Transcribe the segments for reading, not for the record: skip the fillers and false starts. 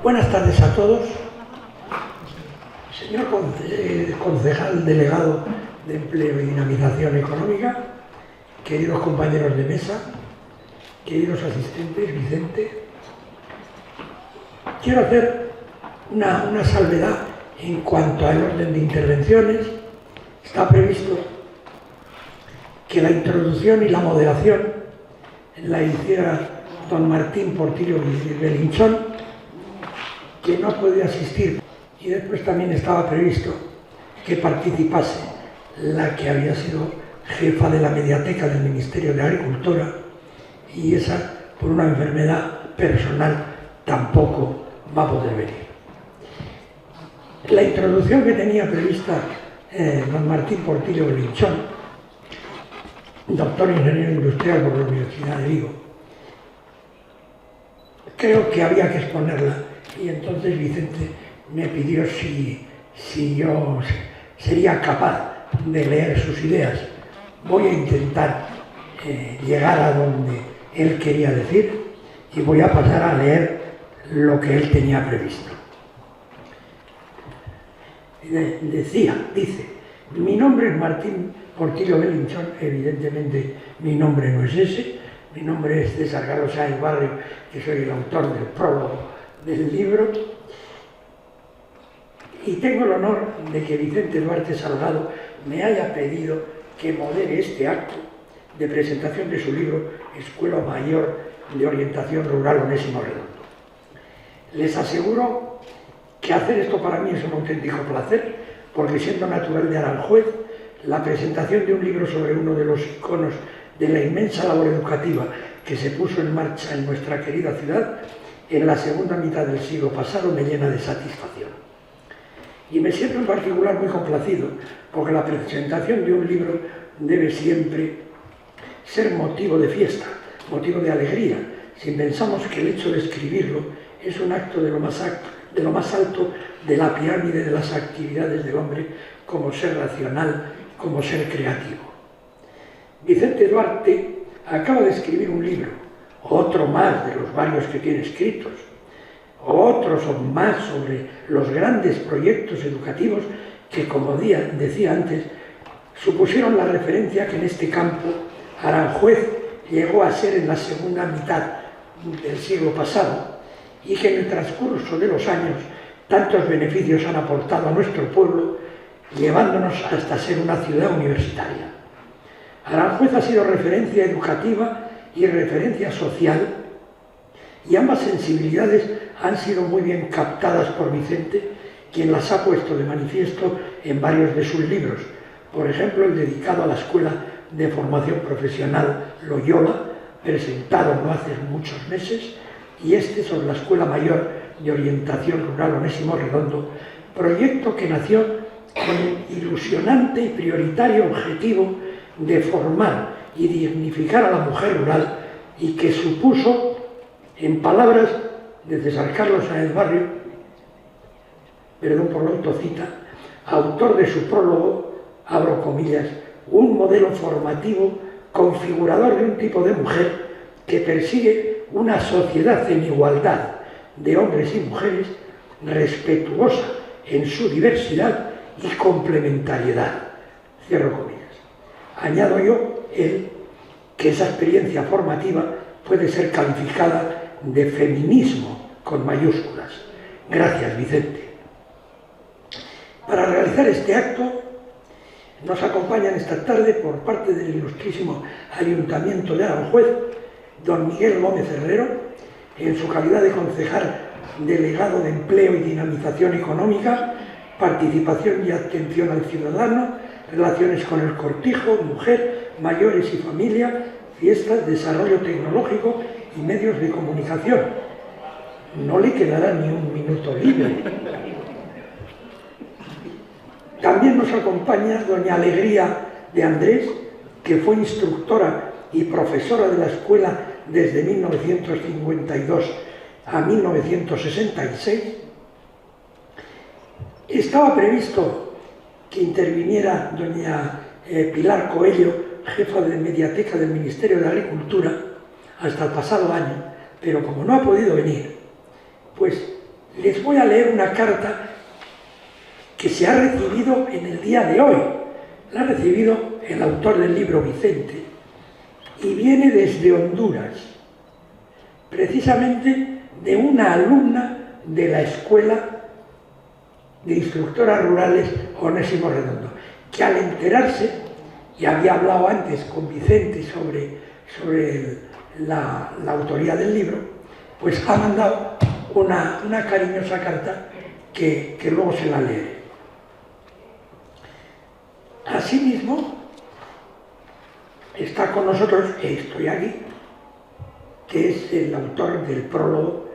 Buenas tardes a todos. Señor concejal delegado de Empleo y Dinamización Económica, queridos compañeros de mesa, queridos asistentes, Vicente, quiero hacer una salvedad en cuanto al orden de intervenciones. Está previsto que la introducción y la moderación la hiciera don Martín Portillo Belinchón, que no podía asistir, y después también estaba previsto que participase la que había sido jefa de la mediateca del Ministerio de Agricultura, y esa, por una enfermedad personal, tampoco va a poder venir. La introducción que tenía prevista don Martín Portillo Belinchón, doctor ingeniero industrial por la Universidad de Vigo, creo que había que exponerla, y entonces Vicente me pidió si yo sería capaz de leer sus ideas. Voy a intentar llegar a donde él quería decir y voy a pasar a leer lo que él tenía previsto. Dice, mi nombre es Martín Portillo Belinchón, evidentemente mi nombre no es ese, mi nombre es César Carlos Sáenz Barrio, que soy el autor del prólogo del libro, y tengo el honor de que Vicente Duarte Salgado me haya pedido que modere este acto de presentación de su libro Escuela Mayor de Orientación Rural Onésimo Redondo. Les aseguro que hacer esto para mí es un auténtico placer, porque siendo natural de Aranjuez, la presentación de un libro sobre uno de los iconos de la inmensa labor educativa que se puso en marcha en nuestra querida ciudad en la segunda mitad del siglo pasado me llena de satisfacción. Y me siento en particular muy complacido, porque la presentación de un libro debe siempre ser motivo de fiesta, motivo de alegría, si pensamos que el hecho de escribirlo es un acto de lo más alto de la pirámide de las actividades del hombre como ser racional, como ser creativo. Vicente Duarte acaba de escribir un libro, otro más de los varios que tiene escritos, otros más sobre los grandes proyectos educativos que, como decía antes, supusieron la referencia que en este campo Aranjuez llegó a ser en la segunda mitad del siglo pasado, y que en el transcurso de los años tantos beneficios han aportado a nuestro pueblo, llevándonos hasta ser una ciudad universitaria. Aranjuez ha sido referencia educativa y referencia social, y ambas sensibilidades han sido muy bien captadas por Vicente, quien las ha puesto de manifiesto en varios de sus libros. Por ejemplo, el dedicado a la Escuela de Formación Profesional Loyola, presentado no hace muchos meses, y este sobre la Escuela Mayor de Orientación Rural Onésimo Redondo, proyecto que nació con el ilusionante y prioritario objetivo de formar y dignificar a la mujer rural, y que supuso, en palabras de César Carlos Sáenz Barrio, perdón por la autocita, autor de su prólogo, abro comillas, un modelo formativo configurador de un tipo de mujer que persigue una sociedad en igualdad de hombres y mujeres, respetuosa en su diversidad y complementariedad. Cierro comillas. Añado yo que esa experiencia formativa puede ser calificada de feminismo con mayúsculas. Gracias, Vicente. Para realizar este acto nos acompañan esta tarde, por parte del ilustrísimo Ayuntamiento de Aranjuez, don Miguel Gómez Herrero, en su calidad de concejal delegado de Empleo y Dinamización Económica, Participación y Atención al Ciudadano, Relaciones con el Cortijo, Mujer, Mayores y Familia, Fiestas, Desarrollo Tecnológico y Medios de Comunicación. No le quedará ni un minuto libre. También nos acompaña doña Alegría de Andrés, que fue instructora y profesora de la escuela desde 1952 a 1966. Estaba previsto que interviniera doña Pilar Coello, jefa de mediateca del Ministerio de Agricultura, hasta el pasado año, pero como no ha podido venir, pues Les voy a leer una carta que se ha recibido en el día de hoy. La ha recibido el autor del libro, Vicente, y viene desde Honduras, precisamente de una alumna de la Escuela de Instructoras Rurales Onésimo Redondo, que al enterarse, y había hablado antes con Vicente sobre la autoría del libro, pues ha mandado una cariñosa carta que luego se la leeré. Asimismo, está con nosotros, estoy aquí, que es el autor del prólogo,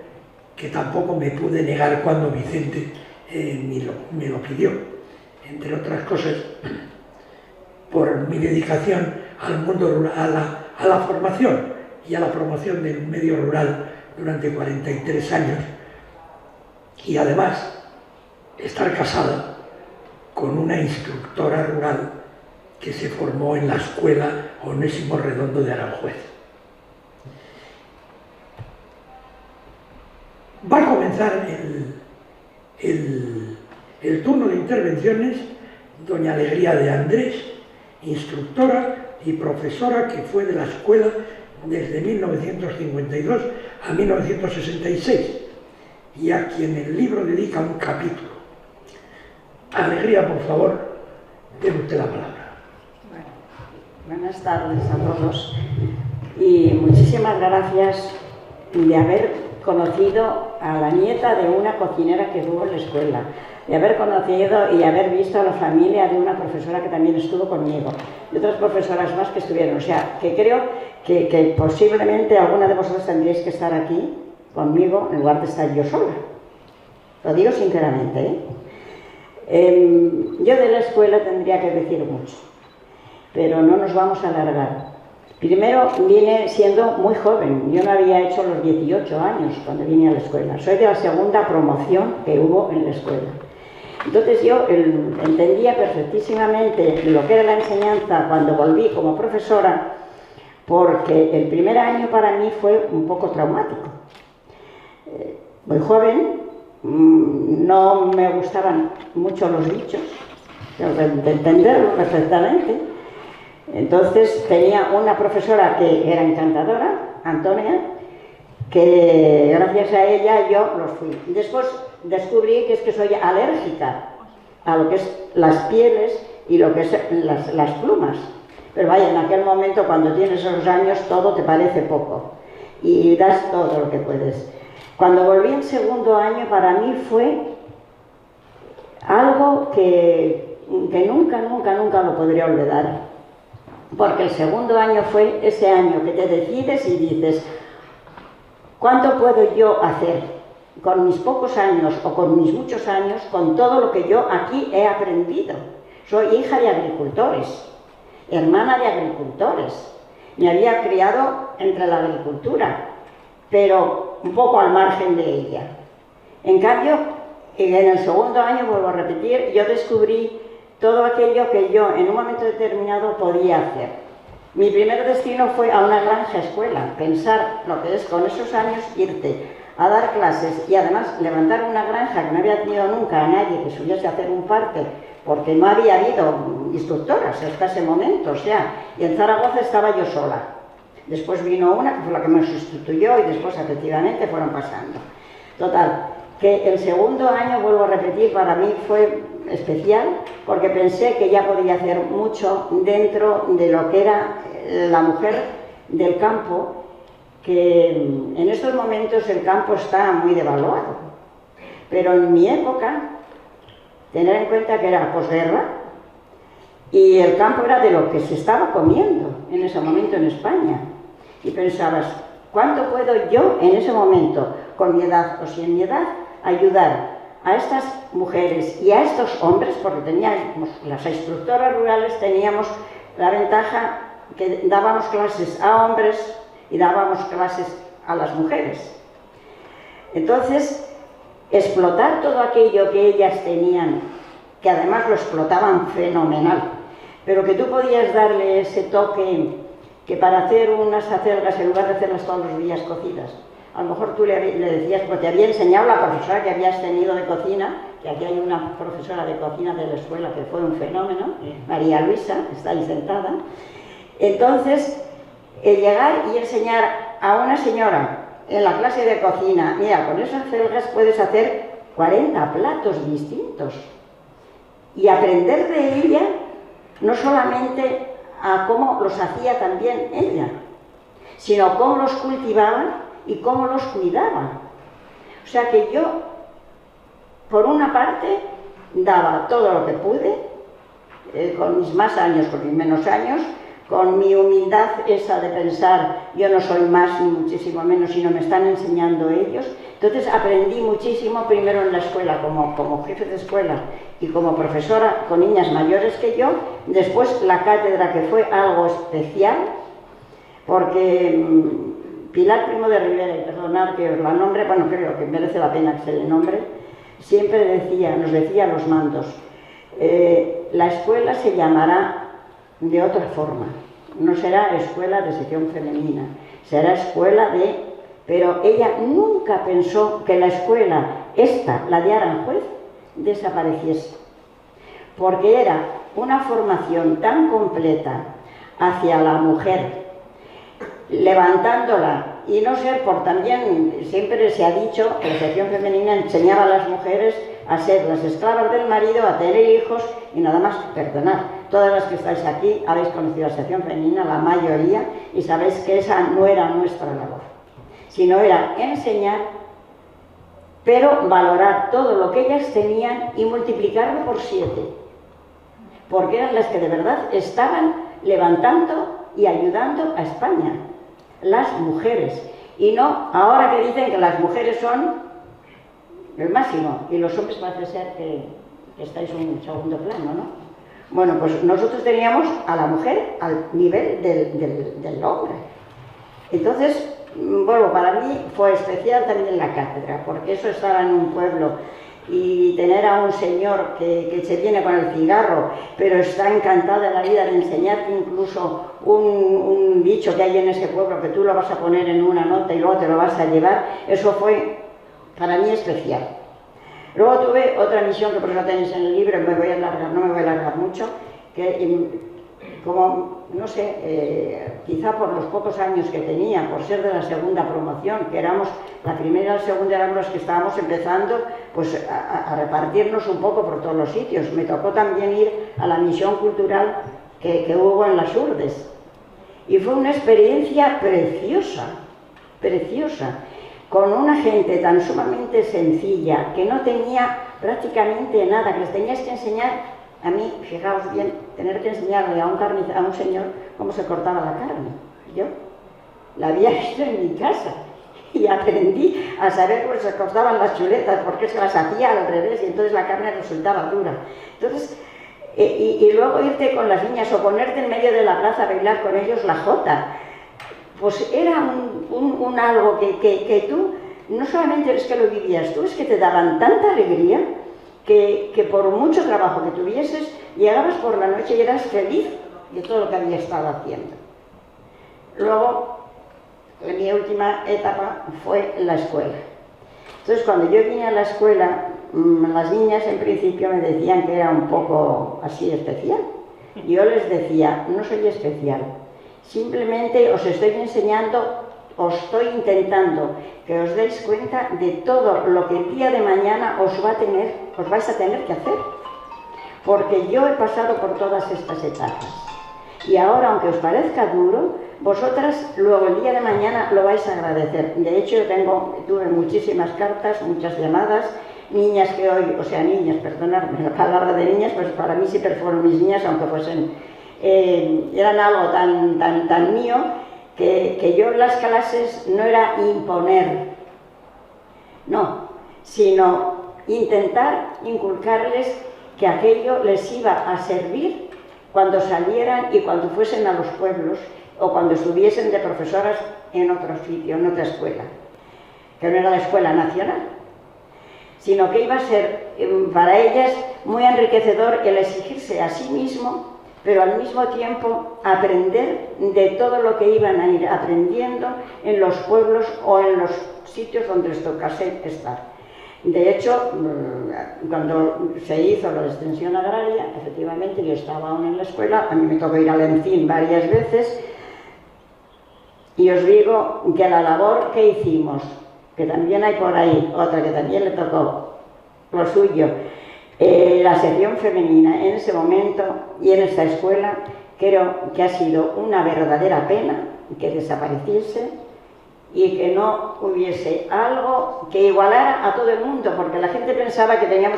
que tampoco me pude negar cuando Vicente me lo pidió, entre otras cosas, por mi dedicación al mundo rural, a la formación y a la promoción del medio rural durante 43 años, y además estar casado con una instructora rural que se formó en la Escuela Onésimo Redondo de Aranjuez. Va a comenzar el turno de intervenciones doña Alegría de Andrés, instructora y profesora que fue de la escuela desde 1952 a 1966 y a quien el libro dedica un capítulo. Alegría, por favor, dé usted la palabra. Bueno, buenas tardes a todos y muchísimas gracias de haber conocido a la nieta de una cocinera que estuvo en la escuela, de haber conocido y haber visto a la familia de una profesora que también estuvo conmigo, y otras profesoras más que estuvieron. O sea, que creo que posiblemente alguna de vosotros tendríais que estar aquí conmigo en lugar de estar yo sola. Lo digo sinceramente, ¿eh? Yo de la escuela tendría que decir mucho, pero no nos vamos a alargar. Primero, vine siendo muy joven. Yo no había hecho los 18 años cuando vine a la escuela. Soy de la segunda promoción que hubo en la escuela. Entonces yo entendía perfectísimamente lo que era la enseñanza cuando volví como profesora, porque el primer año para mí fue un poco traumático. Muy joven, no me gustaban mucho los dichos, tengo que entenderlo perfectamente. Entonces tenía una profesora que era encantadora, Antonia, que gracias a ella yo los fui. Después descubrí que es que soy alérgica a lo que es las pieles y lo que es las plumas. Pero vaya, en aquel momento cuando tienes esos años todo te parece poco y das todo lo que puedes. Cuando volví en segundo año para mí fue algo que nunca lo podría olvidar. Porque el segundo año fue ese año que te decides y dices, ¿cuánto puedo yo hacer con mis pocos años o con mis muchos años, con todo lo que yo aquí he aprendido? Soy hija de agricultores, hermana de agricultores. Me había criado entre la agricultura, pero un poco al margen de ella. En cambio, en el segundo año, vuelvo a repetir, yo descubrí todo aquello que yo en un momento determinado podía hacer. Mi primer destino fue a una granja escuela, pensar lo que es con esos años irte a dar clases y además levantar una granja que no había tenido nunca a nadie que supiese hacer un parte, porque no había habido instructoras hasta ese momento, o sea, y en Zaragoza estaba yo sola. Después vino una que fue la que me sustituyó y después efectivamente fueron pasando. Total, que el segundo año, vuelvo a repetir, para mí fue especial porque pensé que ya podía hacer mucho dentro de lo que era la mujer del campo, que en estos momentos el campo está muy devaluado, pero en mi época, tener en cuenta que era posguerra y el campo era de lo que se estaba comiendo en ese momento en España, y pensabas, ¿cuánto puedo yo en ese momento, con mi edad o sin mi edad, ayudar a estas mujeres y a estos hombres? Porque teníamos, las instructoras rurales teníamos la ventaja que dábamos clases a hombres y dábamos clases a las mujeres. Entonces, explotar todo aquello que ellas tenían, que además lo explotaban fenomenal, pero que tú podías darle ese toque, que para hacer unas acelgas, en lugar de hacerlas todos los días cocidas, a lo mejor tú le decías, pues te había enseñado la profesora que habías tenido de cocina, que aquí hay una profesora de cocina de la escuela que fue un fenómeno, María Luisa, está ahí sentada. Entonces, llegar y enseñar a una señora en la clase de cocina, mira, con esas celgas puedes hacer 40 platos distintos, y aprender de ella no solamente a cómo los hacía también ella, sino cómo los cultivaba y cómo los cuidaba. O sea que yo, por una parte, daba todo lo que pude, con mis más años, con mis menos años, con mi humildad esa de pensar, yo no soy más ni muchísimo menos, sino me están enseñando ellos. Entonces aprendí muchísimo, primero en la escuela, como jefe de escuela y como profesora con niñas mayores que yo, después la cátedra, que fue algo especial, porque Pilar Primo de Rivera, y perdonad que os la nombre, bueno, creo que merece la pena que se le nombre, siempre nos decía a los mandos, la escuela se llamará de otra forma, no será escuela de sección femenina, será escuela de... Pero ella nunca pensó que la escuela, esta, la de Aranjuez, desapareciese, porque era una formación tan completa hacia la mujer, levantándola, y no ser por también, siempre se ha dicho que la sección femenina enseñaba a las mujeres a ser las esclavas del marido, a tener hijos y nada más. Perdonad, todas las que estáis aquí habéis conocido la sección femenina, la mayoría, y sabéis que esa no era nuestra labor, sino era enseñar, pero valorar todo lo que ellas tenían y multiplicarlo por 7, porque eran las que de verdad estaban levantando y ayudando a España, las mujeres, y no ahora que dicen que las mujeres son el máximo y los hombres parece ser que estáis en un segundo plano, ¿no? Bueno, pues nosotros teníamos a la mujer al nivel del hombre. Entonces, bueno, para mí fue especial también la cátedra, porque eso estaba en un pueblo y tener a un señor que se viene con el cigarro, pero está encantado de la vida de enseñarte incluso un dicho que hay en ese pueblo, que tú lo vas a poner en una nota y luego te lo vas a llevar, eso fue para mí especial. Luego tuve otra misión, que por eso tenéis en el libro, no me voy a alargar mucho, que como, no sé, quizá por los pocos años que tenía, por ser de la segunda promoción, que éramos, la primera y la segunda éramos los que estábamos empezando pues a repartirnos un poco por todos los sitios. Me tocó también ir a la misión cultural que hubo en las Urdes. Y fue una experiencia preciosa, preciosa, con una gente tan sumamente sencilla, que no tenía prácticamente nada, que les tenías que enseñar. A mí, fijaos bien, tener que enseñarle a un señor cómo se cortaba la carne. Yo la había visto en mi casa y aprendí a saber cómo se cortaban las chuletas, porque se las hacía al revés y entonces la carne resultaba dura. Entonces, y luego irte con las niñas o ponerte en medio de la plaza a bailar con ellos la jota. Pues era un algo que tú, no solamente es que lo vivías tú, es que te daban tanta alegría que por mucho trabajo que tuvieses, llegabas por la noche y eras feliz de todo lo que había estado haciendo. Luego, mi última etapa fue la escuela. Entonces, cuando yo vine a la escuela, las niñas en principio me decían que era un poco así especial. Yo les decía, no soy especial, simplemente os estoy enseñando, os estoy intentando que os deis cuenta de todo lo que el día de mañana os vais a tener que hacer. Porque yo he pasado por todas estas etapas. Y ahora, aunque os parezca duro, vosotras luego el día de mañana lo vais a agradecer. De hecho, tuve muchísimas cartas, muchas llamadas, niñas que hoy, o sea, niñas, perdonadme la palabra de niñas, pues para mí siempre fueron mis niñas, aunque fuesen, eran algo tan mío, que yo en las clases no era imponer, no, sino intentar inculcarles que aquello les iba a servir cuando salieran y cuando fuesen a los pueblos o cuando estuviesen de profesoras en otro sitio, en otra escuela, que no era la escuela nacional, sino que iba a ser para ellas muy enriquecedor el exigirse a sí mismo pero al mismo tiempo aprender de todo lo que iban a ir aprendiendo en los pueblos o en los sitios donde les tocase estar. De hecho, cuando se hizo la extensión agraria, efectivamente yo estaba aún en la escuela, a mí me tocó ir al ENCIN varias veces, y os digo que la labor que hicimos, que también hay por ahí otra que también le tocó lo suyo, la sección femenina en ese momento y en esta escuela, creo que ha sido una verdadera pena que desapareciese y que no hubiese algo que igualara a todo el mundo, porque la gente pensaba que tenía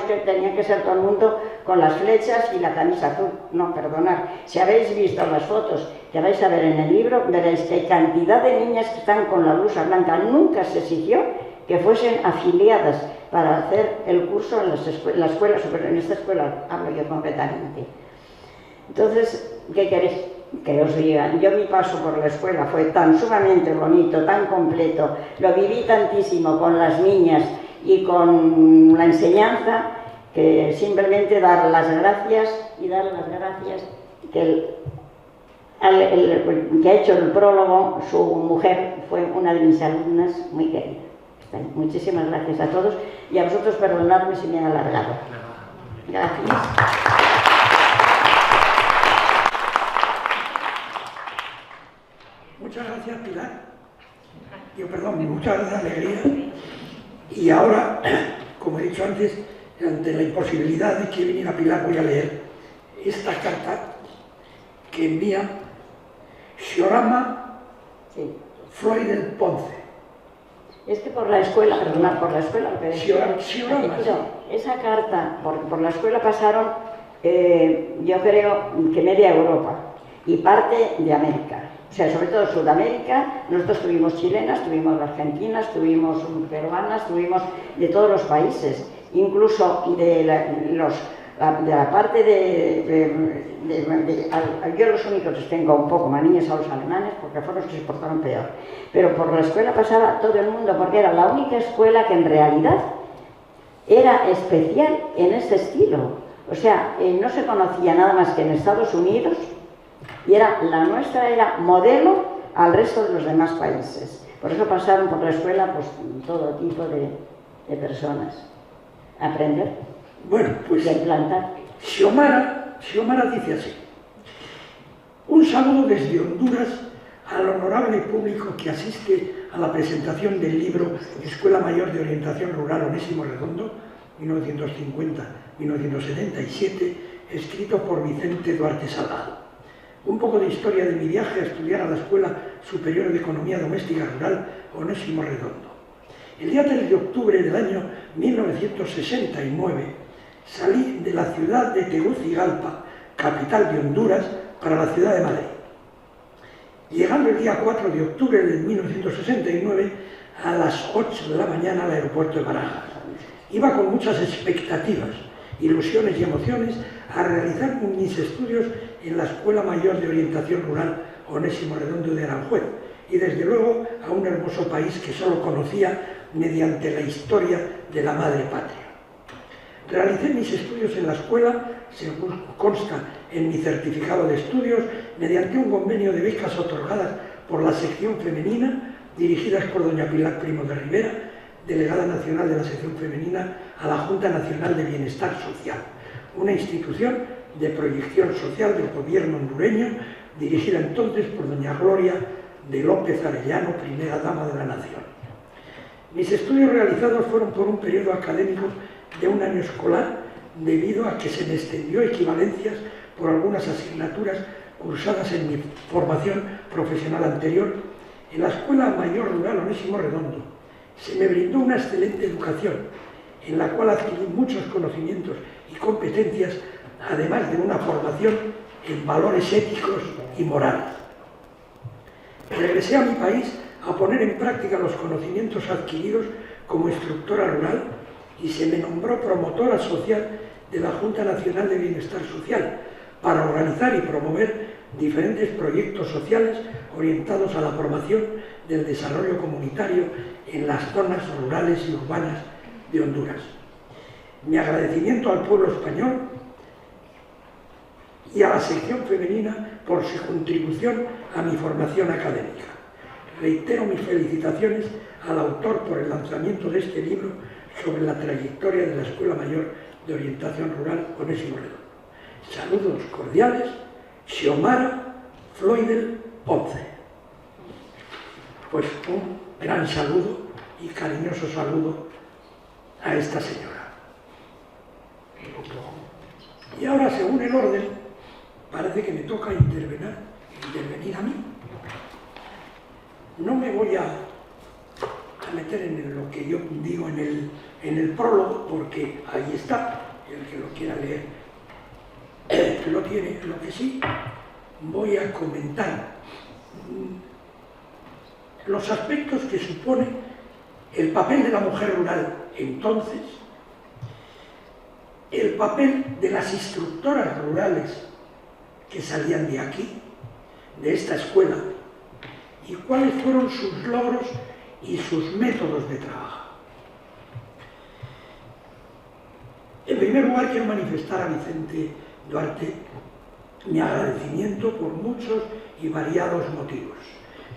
que ser todo el mundo con las flechas y la camisa azul. No, perdonad, si habéis visto las fotos que vais a ver en el libro, veréis que hay cantidad de niñas que están con la blusa blanca. Nunca se exigió que fuesen afiliadas para hacer el curso en la escuela, en esta escuela hablo yo concretamente. Entonces, ¿qué queréis que os diga? Yo mi paso por la escuela fue tan sumamente bonito, tan completo, lo viví tantísimo con las niñas y con la enseñanza, que simplemente dar las gracias que que ha hecho el prólogo, su mujer fue una de mis alumnas muy querida. Muchísimas gracias a todos y a vosotros perdonadme si me he alargado. Gracias. Muchas gracias, Pilar. Muchas gracias, Alegría. Y ahora, como he dicho antes, ante la imposibilidad de que viniera Pilar, voy a leer esta carta que envía Xiorama Floyd del Ponce. Es que por la escuela, perdonad, por la escuela, esa carta, por la escuela pasaron, yo creo que media Europa y parte de América. O sea, sobre todo Sudamérica, nosotros tuvimos chilenas, tuvimos argentinas, tuvimos peruanas, tuvimos de todos los países, incluso de la parte yo los únicos que tengo un poco manías a los alemanes, porque fueron los que se portaron peor. Pero por la escuela pasaba todo el mundo, porque era la única escuela que en realidad era especial en ese estilo. O sea, no se conocía nada más que en Estados Unidos, y la nuestra era modelo al resto de los demás países. Por eso pasaron por la escuela pues todo tipo de personas. Aprender. Bueno, pues y a implantar. Xiomara dice así: un saludo desde Honduras al honorable público que asiste a la presentación del libro Escuela Mayor de Orientación Rural Onésimo Redondo, 1950-1977, escrito por Vicente Duarte Salgado. Un poco de historia de mi viaje a estudiar a la Escuela Superior de Economía Doméstica Rural Onésimo Redondo. El día 3 de octubre del año 1969 salí de la ciudad de Tegucigalpa, capital de Honduras, para la ciudad de Madrid. Llegando el día 4 de octubre de 1969 a las 8 de la mañana al aeropuerto de Barajas. Iba con muchas expectativas, ilusiones y emociones a realizar mis estudios en la Escuela Mayor de Orientación Rural Onésimo Redondo de Aranjuez y desde luego a un hermoso país que solo conocía mediante la historia de la madre patria. Realicé mis estudios en la escuela, según consta en mi certificado de estudios, mediante un convenio de becas otorgadas por la sección femenina, dirigidas por doña Pilar Primo de Rivera, delegada nacional de la sección femenina a la Junta Nacional de Bienestar Social, una institución de proyección social del gobierno hondureño, dirigida entonces por doña Gloria de López Arellano, primera dama de la nación. Mis estudios realizados fueron por un periodo académico de un año escolar, debido a que se me extendió equivalencias por algunas asignaturas cursadas en mi formación profesional anterior. En la Escuela Mayor Rural Onésimo Redondo se me brindó una excelente educación, en la cual adquirí muchos conocimientos y competencias, además de una formación en valores éticos y morales. Regresé a mi país a poner en práctica los conocimientos adquiridos como instructora rural y se me nombró promotora social de la Junta Nacional de Bienestar Social para organizar y promover diferentes proyectos sociales orientados a la promoción del desarrollo comunitario en las zonas rurales y urbanas de Honduras. Mi agradecimiento al pueblo español y a la sección femenina por su contribución a mi formación académica. Reitero mis felicitaciones al autor por el lanzamiento de este libro sobre la trayectoria de la Escuela Mayor de Orientación Rural Onésimo Redondo. Saludos cordiales, Xiomara Floydel Ponce. Pues un gran saludo y cariñoso saludo a esta señora. Y ahora, según el orden, parece que me toca intervenir a mí. No me voy a meter en lo que yo digo en el prólogo, porque ahí está, el que lo quiera leer lo tiene. Lo que sí voy a comentar los aspectos que supone el papel de la mujer rural entonces, el papel de las instructoras rurales que salían de aquí, de esta escuela, y cuáles fueron sus logros y sus métodos de trabajo. En primer lugar, quiero manifestar a Vicente Duarte mi agradecimiento por muchos y variados motivos.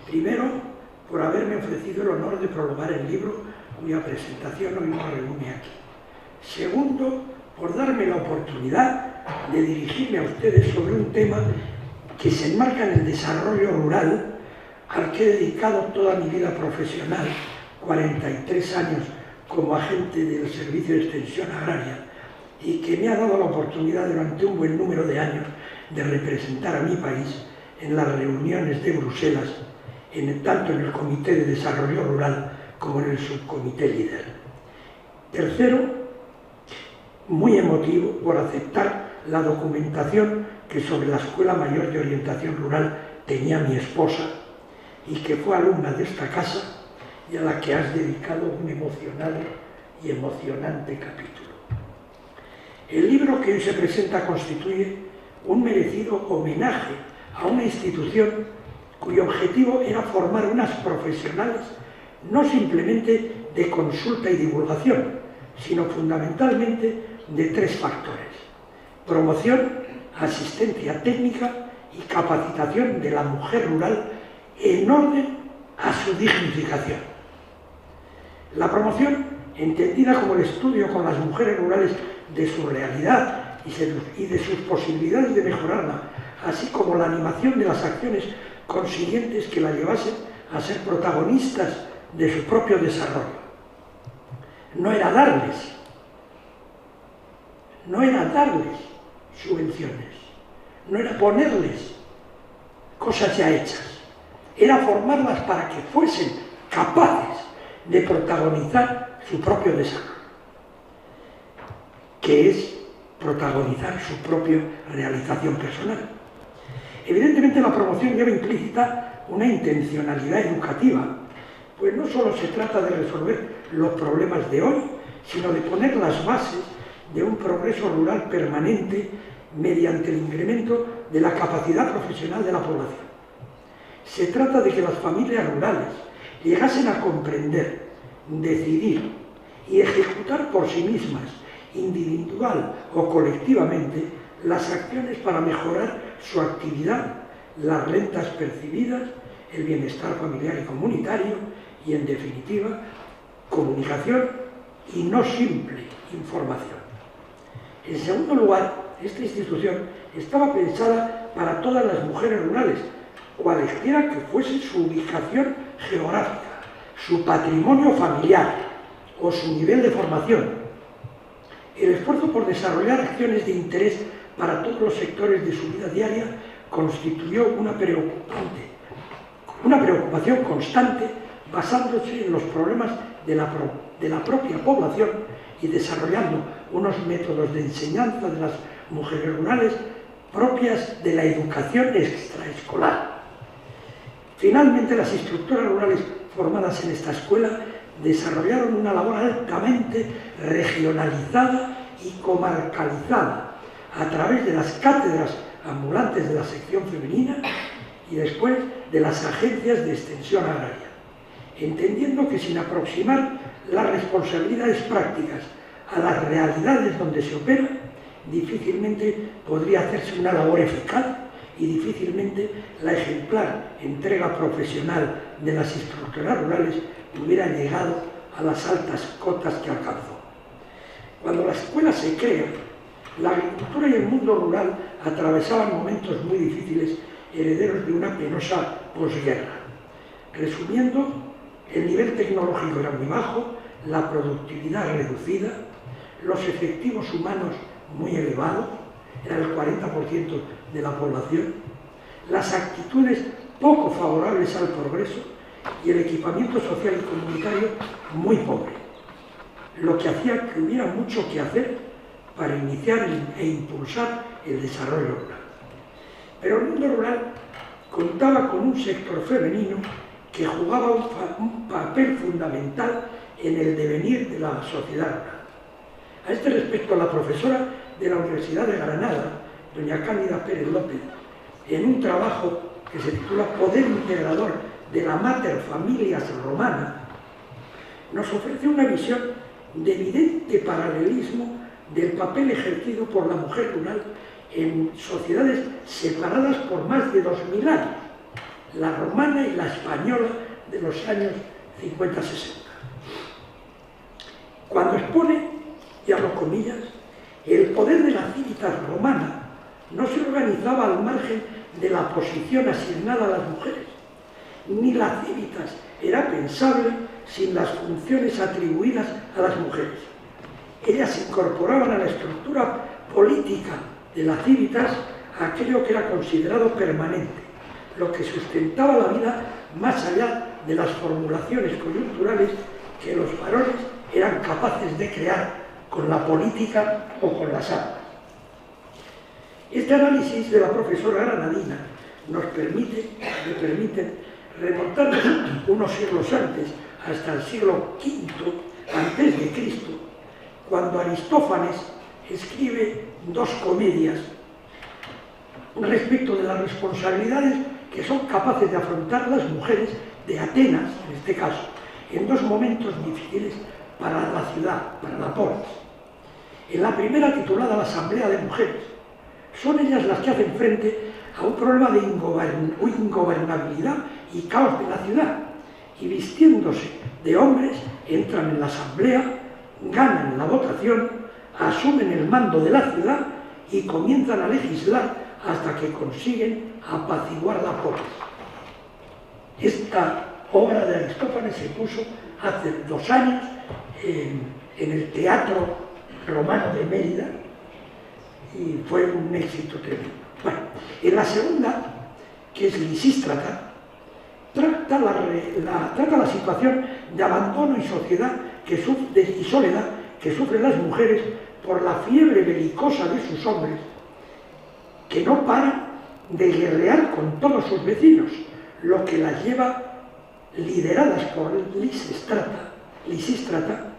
Primero, por haberme ofrecido el honor de prologar el libro cuya presentación hoy nos reúne aquí. Segundo, por darme la oportunidad de dirigirme a ustedes sobre un tema que se enmarca en el desarrollo rural al que he dedicado toda mi vida profesional, 43 años como agente del Servicio de Extensión Agraria, y que me ha dado la oportunidad durante un buen número de años de representar a mi país en las reuniones de Bruselas, tanto en el Comité de Desarrollo Rural como en el Subcomité Líder. Tercero, muy emotivo por aceptar la documentación que sobre la Escuela Mayor de Orientación Rural tenía mi esposa y que fue alumna de esta casa y a la que has dedicado un emocional y emocionante capítulo. El libro que hoy se presenta constituye un merecido homenaje a una institución cuyo objetivo era formar unas profesionales no simplemente de consulta y divulgación, sino fundamentalmente de tres factores: promoción, asistencia técnica y capacitación de la mujer rural en orden a su dignificación. La promoción, entendida como el estudio con las mujeres rurales de su realidad y de sus posibilidades de mejorarla, así como la animación de las acciones consiguientes que la llevasen a ser protagonistas de su propio desarrollo. No era darles subvenciones, no era ponerles cosas ya hechas, era formarlas para que fuesen capaces de protagonizar su propio desarrollo, que es protagonizar su propia realización personal. Evidentemente la promoción lleva implícita una intencionalidad educativa, pues no solo se trata de resolver los problemas de hoy, sino de poner las bases de un progreso rural permanente mediante el incremento de la capacidad profesional de la población. Se trata de que las familias rurales llegasen a comprender, decidir y ejecutar por sí mismas, individual o colectivamente, las acciones para mejorar su actividad, las rentas percibidas, el bienestar familiar y comunitario y, en definitiva, comunicación y no simple información. En segundo lugar, esta institución estaba pensada para todas las mujeres rurales, cualesquiera que fuese su ubicación geográfica, su patrimonio familiar o su nivel de formación. El esfuerzo por desarrollar acciones de interés para todos los sectores de su vida diaria constituyó una preocupación constante, basándose en los problemas de la propia población y desarrollando unos métodos de enseñanza de las mujeres rurales propias de la educación extraescolar. Finalmente, las instructoras rurales formadas en esta escuela desarrollaron una labor altamente regionalizada y comarcalizada a través de las cátedras ambulantes de la sección femenina y después de las agencias de extensión agraria, entendiendo que sin aproximar las responsabilidades prácticas a las realidades donde se opera, difícilmente podría hacerse una labor eficaz y difícilmente la ejemplar entrega profesional de las instructoras rurales hubiera llegado a las altas cotas que alcanzó. Cuando la escuela se crea, la agricultura y el mundo rural atravesaban momentos muy difíciles, herederos de una penosa posguerra. Resumiendo, el nivel tecnológico era muy bajo, la productividad reducida, los efectivos humanos muy elevados, era el 40% de la población, las actitudes poco favorables al progreso y el equipamiento social y comunitario muy pobre, lo que hacía que hubiera mucho que hacer para iniciar e impulsar el desarrollo rural. Pero el mundo rural contaba con un sector femenino que jugaba un papel fundamental en el devenir de la sociedad rural. A este respecto, la profesora de la Universidad de Granada, doña Cándida Pérez López, en un trabajo que se titula Poder integrador de la Mater Familias Romana, nos ofrece una visión de evidente paralelismo del papel ejercido por la mujer rural en sociedades separadas por más de 2000 años, la romana y la española de los años 50-60. Cuando expone, y abro comillas, el poder de la civitas romana no se organizaba al margen de la posición asignada a las mujeres, ni la civitas era pensable sin las funciones atribuidas a las mujeres. Ellas se incorporaban a la estructura política de la civitas aquello que era considerado permanente, lo que sustentaba la vida más allá de las formulaciones coyunturales que los varones eran capaces de crear con la política o con las armas. Este análisis de la profesora granadina me permite remontarnos unos siglos antes, hasta el siglo V antes de Cristo, cuando Aristófanes escribe 2 comedias respecto de las responsabilidades que son capaces de afrontar las mujeres de Atenas, en este caso, en 2 momentos difíciles para la ciudad, para la polis. En la primera, titulada La Asamblea de Mujeres, son ellas las que hacen frente a un problema de ingobernabilidad y caos de la ciudad, y vistiéndose de hombres, entran en la asamblea, ganan la votación, asumen el mando de la ciudad y comienzan a legislar hasta que consiguen apaciguar la polis. Esta obra de Aristófanes se puso hace 2 años en el Teatro Romano de Mérida y fue un éxito tremendo. Bueno, en la segunda, que es Lisístrata, trata la situación de abandono y soledad que sufren las mujeres por la fiebre belicosa de sus hombres, que no paran de guerrear con todos sus vecinos, lo que las lleva, lideradas por Lisístrata,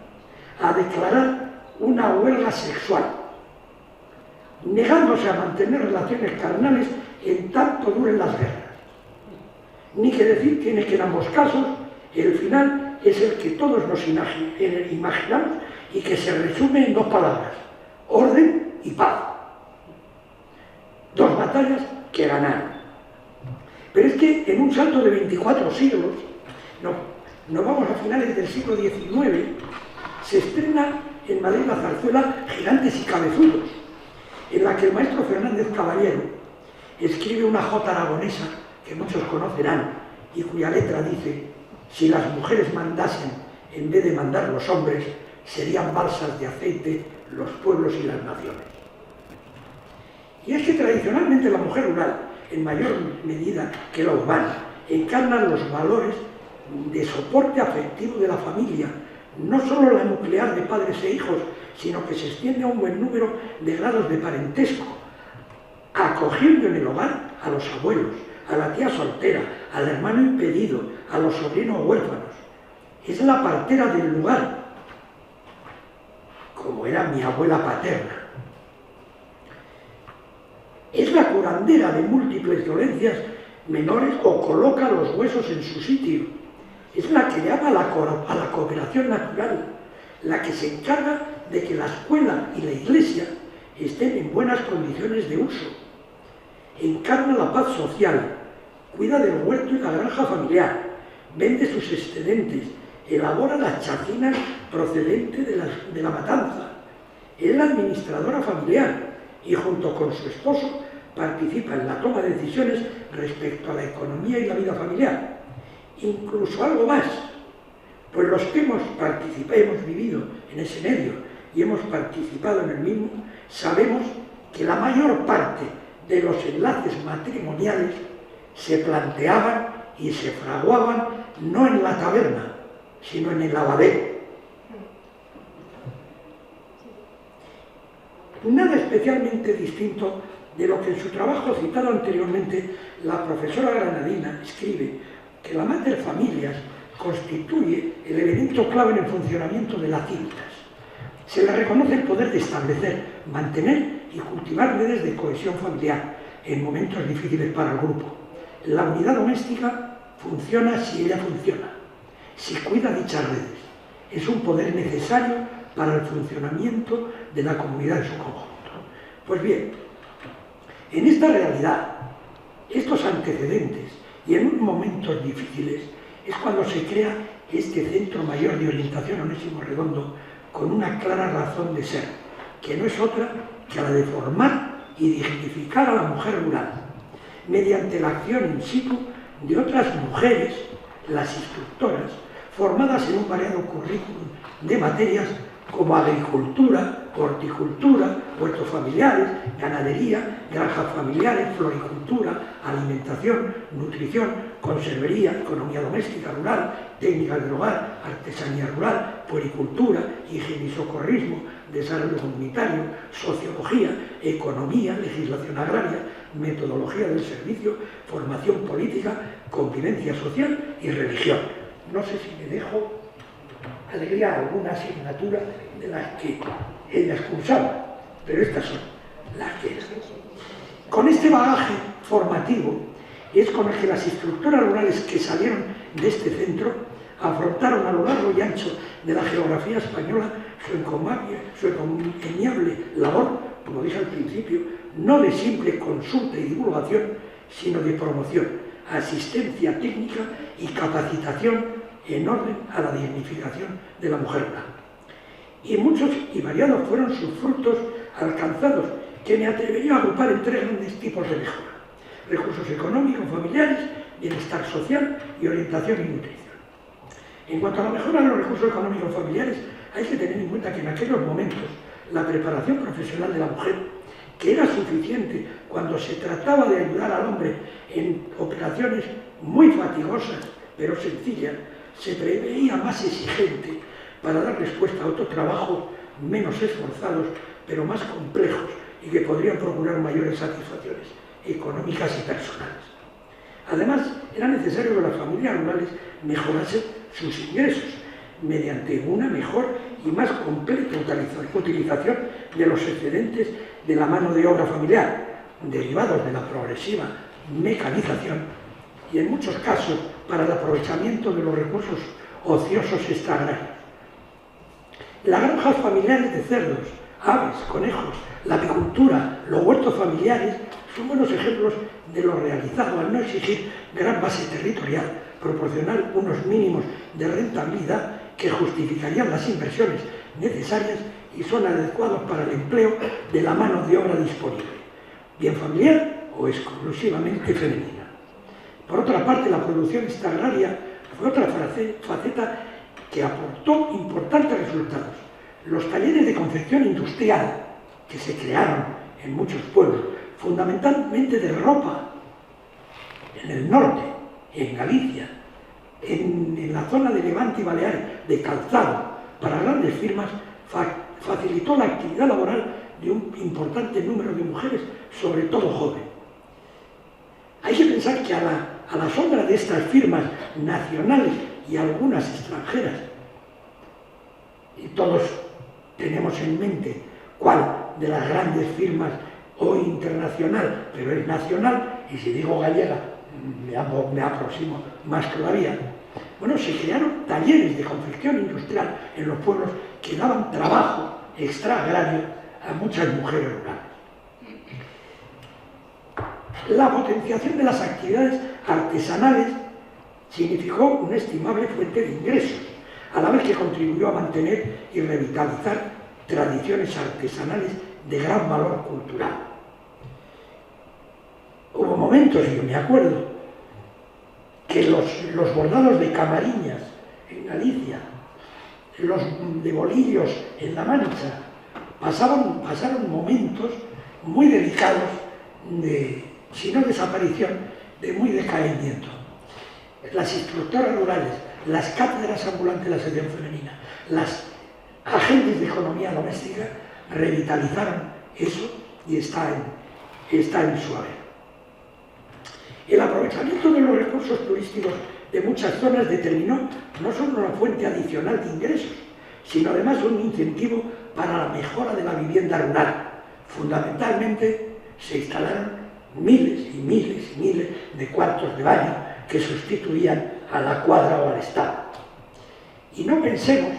a declarar una huelga sexual, negándose a mantener relaciones carnales en tanto duren las guerras. Ni que decir tiene que en ambos casos el final es el que todos nos imaginamos y que se resume en 2 palabras: orden y paz. 2 batallas que ganaron. Pero es que en un salto de 24 siglos, nos vamos a finales del siglo XIX, se estrena en Madrid la zarzuela Gigantes y Cabezudos, en la que el maestro Fernández Caballero escribe una jota aragonesa que muchos conocerán y cuya letra dice: si las mujeres mandasen en vez de mandar los hombres, serían balsas de aceite los pueblos y las naciones. Y es que tradicionalmente la mujer rural, en mayor medida que la urbana, encarna los valores de soporte afectivo de la familia, no solo la nuclear de padres e hijos, sino que se extiende a un buen número de grados de parentesco, acogiendo en el hogar a los abuelos, a la tía soltera, al hermano impedido, a los sobrinos huérfanos. Es la partera del lugar, como era mi abuela paterna. Es la curandera de múltiples dolencias menores o coloca los huesos en su sitio. Es la que llama a la cooperación natural, la que se encarga de que la escuela y la iglesia estén en buenas condiciones de uso. Encarna la paz social, cuida del huerto y la granja familiar, vende sus excedentes, elabora las chacinas procedentes de la matanza. Es la administradora familiar y junto con su esposo participa en la toma de decisiones respecto a la economía y la vida familiar. Incluso algo más, pues los que hemos vivido en ese medio y hemos participado en el mismo, sabemos que la mayor parte de los enlaces matrimoniales se planteaban y se fraguaban no en la taberna, sino en el lavadero. Nada especialmente distinto de lo que en su trabajo citado anteriormente la profesora granadina escribe que la mater familias constituye el elemento clave en el funcionamiento de las Civitas. Se le reconoce el poder de establecer, mantener y cultivar redes de cohesión familiar en momentos difíciles para el grupo. La unidad doméstica funciona si ella funciona, si cuida dichas redes. Es un poder necesario para el funcionamiento de la comunidad en su conjunto. Pues bien, en esta realidad, estos antecedentes y en unos momentos difíciles es cuando se crea este Centro Mayor de Orientación Onésimo Redondo con una clara razón de ser, que no es otra que la de formar y dignificar a la mujer rural, mediante la acción in situ de otras mujeres, las instructoras, formadas en un variado currículum de materias como agricultura, horticultura, huertos familiares, ganadería, granjas familiares, floricultura, alimentación, nutrición, conservería, economía doméstica rural, técnicas del hogar, artesanía rural, puericultura, higiene y socorrismo, desarrollo comunitario, sociología, economía, legislación agraria, metodología del servicio, formación política, convivencia social y religión. No sé si me dejo alegría alguna asignatura de las que ellas cursaban, pero estas son las que eran. Con este bagaje formativo es con el que las instructoras rurales que salieron de este centro afrontaron a lo largo y ancho de la geografía española su encomiable labor, como dije al principio, no de simple consulta y divulgación, sino de promoción, asistencia técnica y capacitación en orden a la dignificación de la mujer rural. Y muchos y variados fueron sus frutos alcanzados, que me atrevería a agrupar en tres grandes tipos de mejora: recursos económicos, familiares, bienestar social y orientación y nutrición. En cuanto a la mejora de los recursos económicos familiares, hay que tener en cuenta que en aquellos momentos la preparación profesional de la mujer, que era suficiente cuando se trataba de ayudar al hombre en operaciones muy fatigosas pero sencillas, se preveía más exigente para dar respuesta a otros trabajos menos esforzados pero más complejos y que podrían procurar mayores satisfacciones económicas y personales. Además, era necesario que las familias rurales mejorasen sus ingresos mediante una mejor y más completa utilización de los excedentes de la mano de obra familiar, derivados de la progresiva mecanización y, en muchos casos, para el aprovechamiento de los recursos ociosos extraagrarios. Las granjas familiares de cerdos, aves, conejos, la apicultura, los huertos familiares son buenos ejemplos de lo realizado al no exigir gran base territorial, proporcionar unos mínimos de rentabilidad que justificarían las inversiones necesarias y son adecuados para el empleo de la mano de obra disponible, bien familiar o exclusivamente femenina. Por otra parte, la producción extraagraria fue otra faceta que aportó importantes resultados. Los talleres de confección industrial que se crearon en muchos pueblos, fundamentalmente de ropa, en el norte, en Galicia, en la zona de Levante y Baleares, de calzado, para grandes firmas, facilitó la actividad laboral de un importante número de mujeres, sobre todo jóvenes. Hay que pensar que a la sombra de estas firmas nacionales y algunas extranjeras, y todos tenemos en mente cuál de las grandes firmas hoy internacional, pero es nacional, y si digo gallega me aproximo más todavía. Bueno, se crearon talleres de confección industrial en los pueblos que daban trabajo extraagrario a muchas mujeres rurales. La potenciación de las actividades artesanales significó una estimable fuente de ingresos, a la vez que contribuyó a mantener y revitalizar tradiciones artesanales de gran valor cultural. Hubo momentos, yo me acuerdo, que los bordados de Camariñas en Galicia, los de bolillos en La Mancha, pasaron momentos muy delicados de, si no desaparición, de muy decaimiento. Las instructoras rurales, las cátedras ambulantes de la sección femenina, las agentes de economía doméstica revitalizaron eso y está en su haber. El aprovechamiento de los recursos turísticos de muchas zonas determinó no solo una fuente adicional de ingresos, sino además un incentivo para la mejora de la vivienda rural. Fundamentalmente se instalaron miles y miles y miles de cuartos de baño que sustituían a la cuadra o al estado. Y no pensemos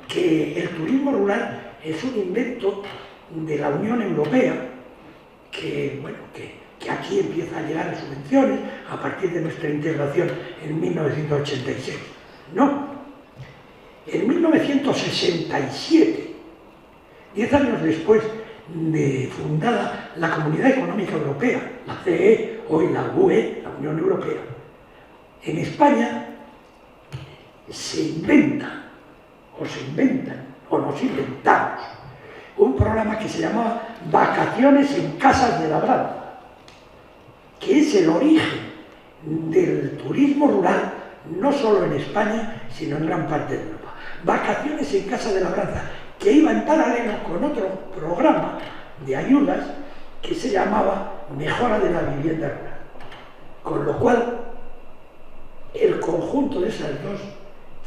que el turismo rural es un invento de la Unión Europea que aquí empieza a llegar a subvenciones a partir de nuestra integración en 1986. No. En 1967, 10 años después de fundada la Comunidad Económica Europea, la CE, hoy la UE, la Unión Europea, en España se inventan, o nos inventamos, un programa que se llamaba Vacaciones en Casas de Labranza, que es el origen del turismo rural, no solo en España, sino en gran parte de Europa. Vacaciones en Casa de Labranza, que iba en paralelo con otro programa de ayudas que se llamaba Mejora de la Vivienda Rural. Con lo cual, el conjunto de esas dos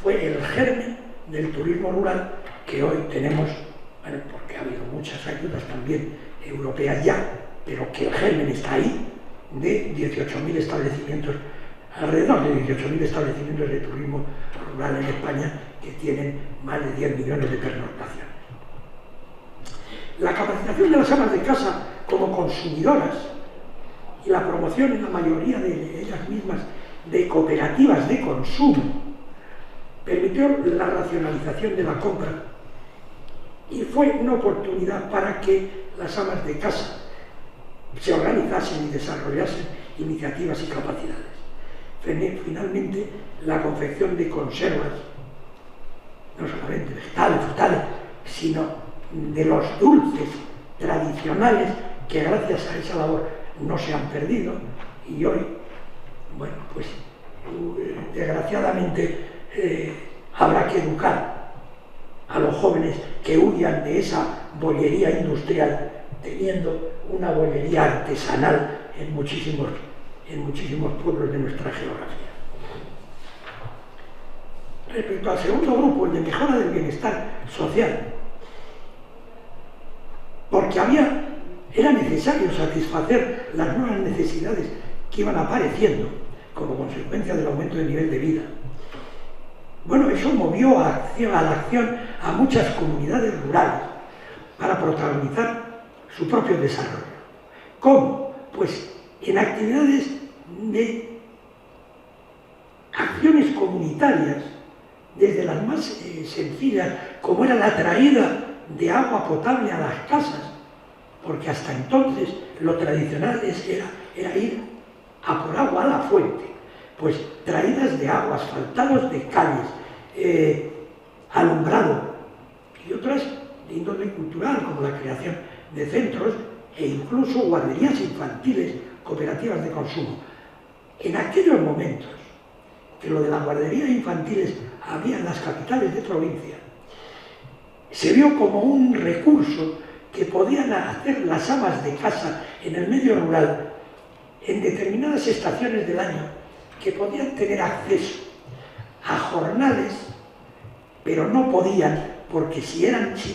fue el germen del turismo rural que hoy tenemos, bueno, porque ha habido muchas ayudas también europeas ya, pero que el germen está ahí, de 18.000 establecimientos, alrededor de 18.000 establecimientos de turismo rural en España que tienen más de 10 millones de pernoctaciones. La capacitación de las amas de casa como consumidoras y la promoción en la mayoría de ellas mismas de cooperativas de consumo permitió la racionalización de la compra y fue una oportunidad para que las amas de casa se organizasen y desarrollasen iniciativas y capacidades. Finalmente, la confección de conservas, no solamente vegetales, frutales, sino de los dulces tradicionales que gracias a esa labor no se han perdido y hoy, bueno, pues desgraciadamente habrá que educar a los jóvenes que huyan de esa bollería industrial teniendo una bollería artesanal en muchísimos pueblos de nuestra geografía. Respecto al segundo grupo, el de mejora del bienestar social, porque era necesario satisfacer las nuevas necesidades que iban apareciendo como consecuencia del aumento del nivel de vida. Bueno, eso movió a la acción a muchas comunidades rurales para protagonizar su propio desarrollo. ¿Cómo? Pues en actividades de acciones comunitarias, desde las más sencillas, como era la traída de agua potable a las casas, porque hasta entonces lo tradicional era ir a por agua a la fuente, pues traídas de agua, asfaltados de calles, alumbrado y otras de índole cultural, como la creación de centros e incluso guarderías infantiles, cooperativas de consumo. En aquellos momentos que lo de las guarderías infantiles había en las capitales de provincia, se vio como un recurso que podían hacer las amas de casa en el medio rural en determinadas estaciones del año, que podían tener acceso a jornales, pero no podían, porque si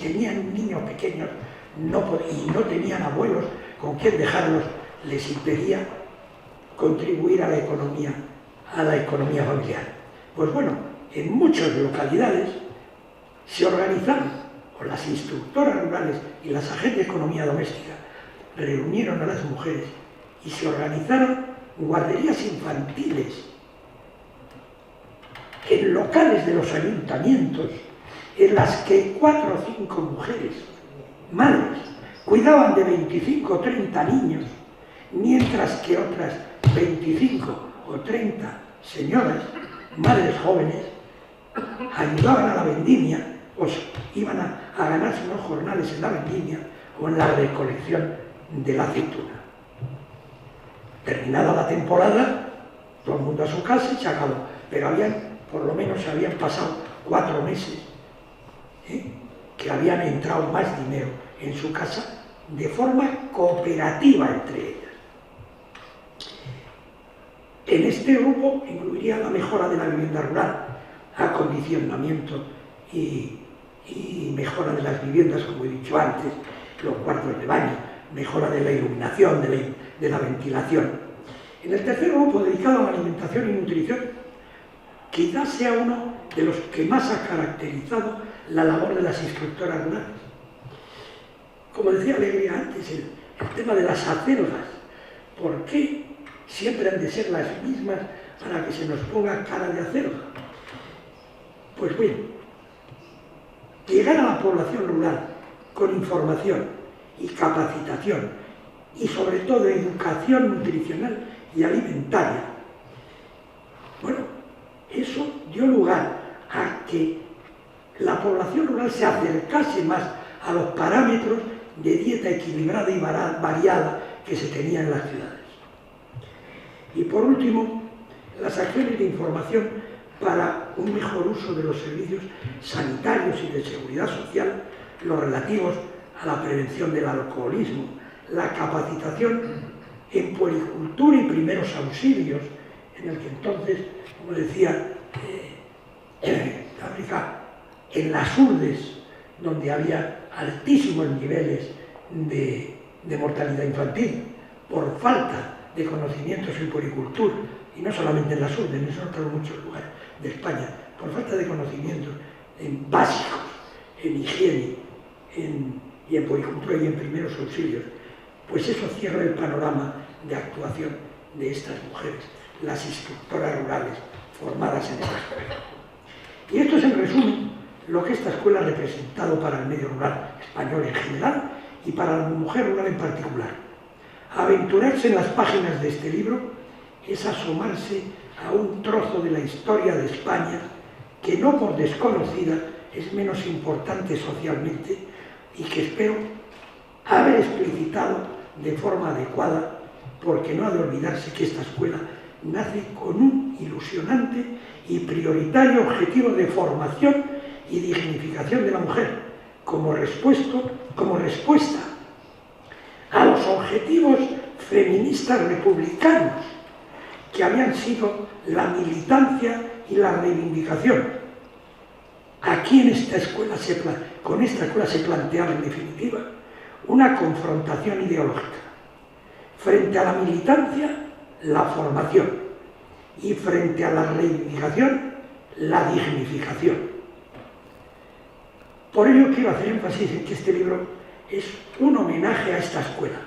tenían un niño pequeño y no tenían abuelos con quien dejarlos, les impedía contribuir a la economía familiar. Pues bueno, en muchas localidades se organizaron o las instructoras rurales y las agentes de economía doméstica reunieron a las mujeres y se organizaron guarderías infantiles en locales de los ayuntamientos, en las que 4 o 5 mujeres, madres, cuidaban de 25 o 30 niños, mientras que otras 25 o 30 señoras, madres jóvenes, ayudaban a la vendimia, o iban a ganarse unos jornales en la vendimia o en la recolección de la aceituna. Terminada la temporada, todo el mundo a su casa y se acabó. Pero por lo menos habían pasado 4 meses que habían entrado más dinero en su casa de forma cooperativa entre ellas. En este grupo incluiría la mejora de la vivienda rural, acondicionamiento y mejora de las viviendas, como he dicho antes, los cuartos de baño, mejora de la iluminación, de la ventilación. En el tercer grupo, dedicado a la alimentación y nutrición, quizás sea uno de los que más ha caracterizado la labor de las instructoras rurales. Como decía Alegría antes, el tema de las acelgas. ¿Por qué siempre han de ser las mismas para que se nos ponga cara de acelga? Pues bien, llegar a la población rural con información y capacitación y sobre todo educación nutricional y alimentaria, bueno, eso dio lugar a que la población rural se acercase más a los parámetros de dieta equilibrada y variada que se tenía en las ciudades. Y por último, las acciones de información para un mejor uso de los servicios sanitarios y de seguridad social, los relativos a la prevención del alcoholismo, la capacitación en puericultura y primeros auxilios, en el que entonces, como decía, en las urdes, donde había altísimos niveles de mortalidad infantil, por falta de conocimientos en puericultura, y no solamente en las urdes, en otros muchos lugares de España, por falta de conocimientos básicos, en higiene, y en puericultura y en primeros auxilios, pues eso cierra el panorama de actuación de estas mujeres, las instructoras rurales formadas en esta escuela. Y esto es en resumen lo que esta escuela ha representado para el medio rural español en general y para la mujer rural en particular. Aventurarse en las páginas de este libro es asomarse a un trozo de la historia de España que, no por desconocida, es menos importante socialmente y que espero haber explicitado de forma adecuada, porque no ha de olvidarse que esta escuela nace con un ilusionante y prioritario objetivo de formación y dignificación de la mujer, como respuesta a los objetivos feministas republicanos que habían sido la militancia y la reivindicación. Aquí con esta escuela se planteaba en definitiva una confrontación ideológica. Frente a la militancia, la formación, y frente a la reivindicación, la dignificación. Por ello quiero hacer énfasis en que este libro es un homenaje a esta escuela,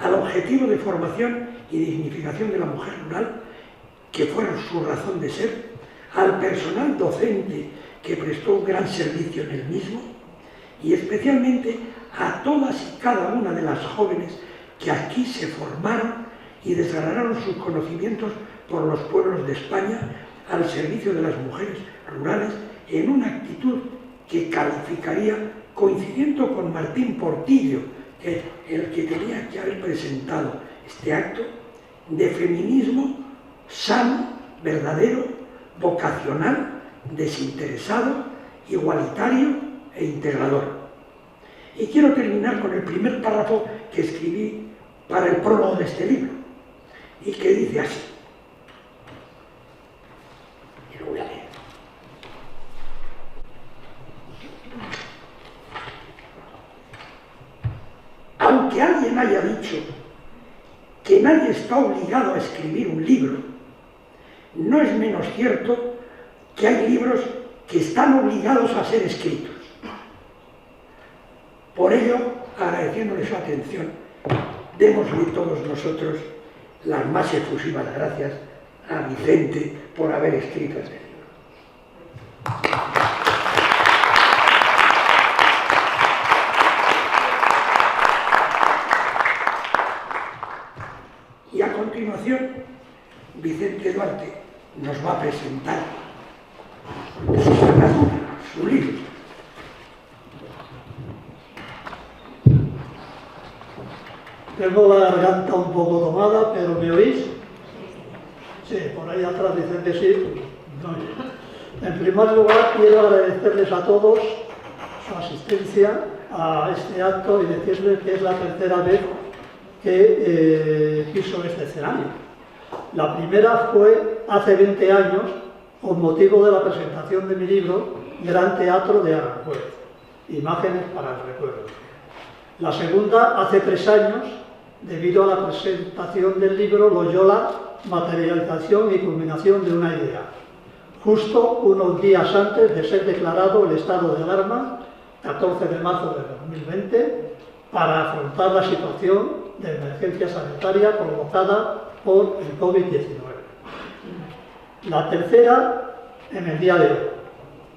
al objetivo de formación y dignificación de la mujer rural, que fue su razón de ser, al personal docente que prestó un gran servicio en el mismo, y especialmente a todas y cada una de las jóvenes que aquí se formaron y desgranaron sus conocimientos por los pueblos de España al servicio de las mujeres rurales, en una actitud que calificaría, coincidiendo con Martín Portillo, el que tenía que haber presentado este acto, de feminismo sano, verdadero, vocacional, desinteresado, igualitario e integrador. Y quiero terminar con el primer párrafo que escribí para el prólogo de este libro, y que dice así, y lo voy a leer. Aunque alguien haya dicho que nadie está obligado a escribir un libro, no es menos cierto que hay libros que están obligados a ser escritos. Por ello, agradeciéndole su atención, démosle todos nosotros las más efusivas gracias a Vicente por haber escrito este libro. Y a continuación, Vicente Duarte nos va a presentar su libro. Tengo la garganta un poco tomada, pero ¿me oís? Sí, por ahí atrás dicen que sí. No. En primer lugar, quiero agradecerles a todos su asistencia a este acto y decirles que es la tercera vez que piso este escenario. La primera fue hace 20 años, con motivo de la presentación de mi libro Gran Teatro de Aranjuez, Imágenes para el Recuerdo. La segunda, hace 3 años, debido a la presentación del libro Loyola, materialización y culminación de una idea, justo unos días antes de ser declarado el estado de alarma, 14 de marzo de 2020, para afrontar la situación de emergencia sanitaria provocada por el COVID-19. La tercera, en el día de hoy,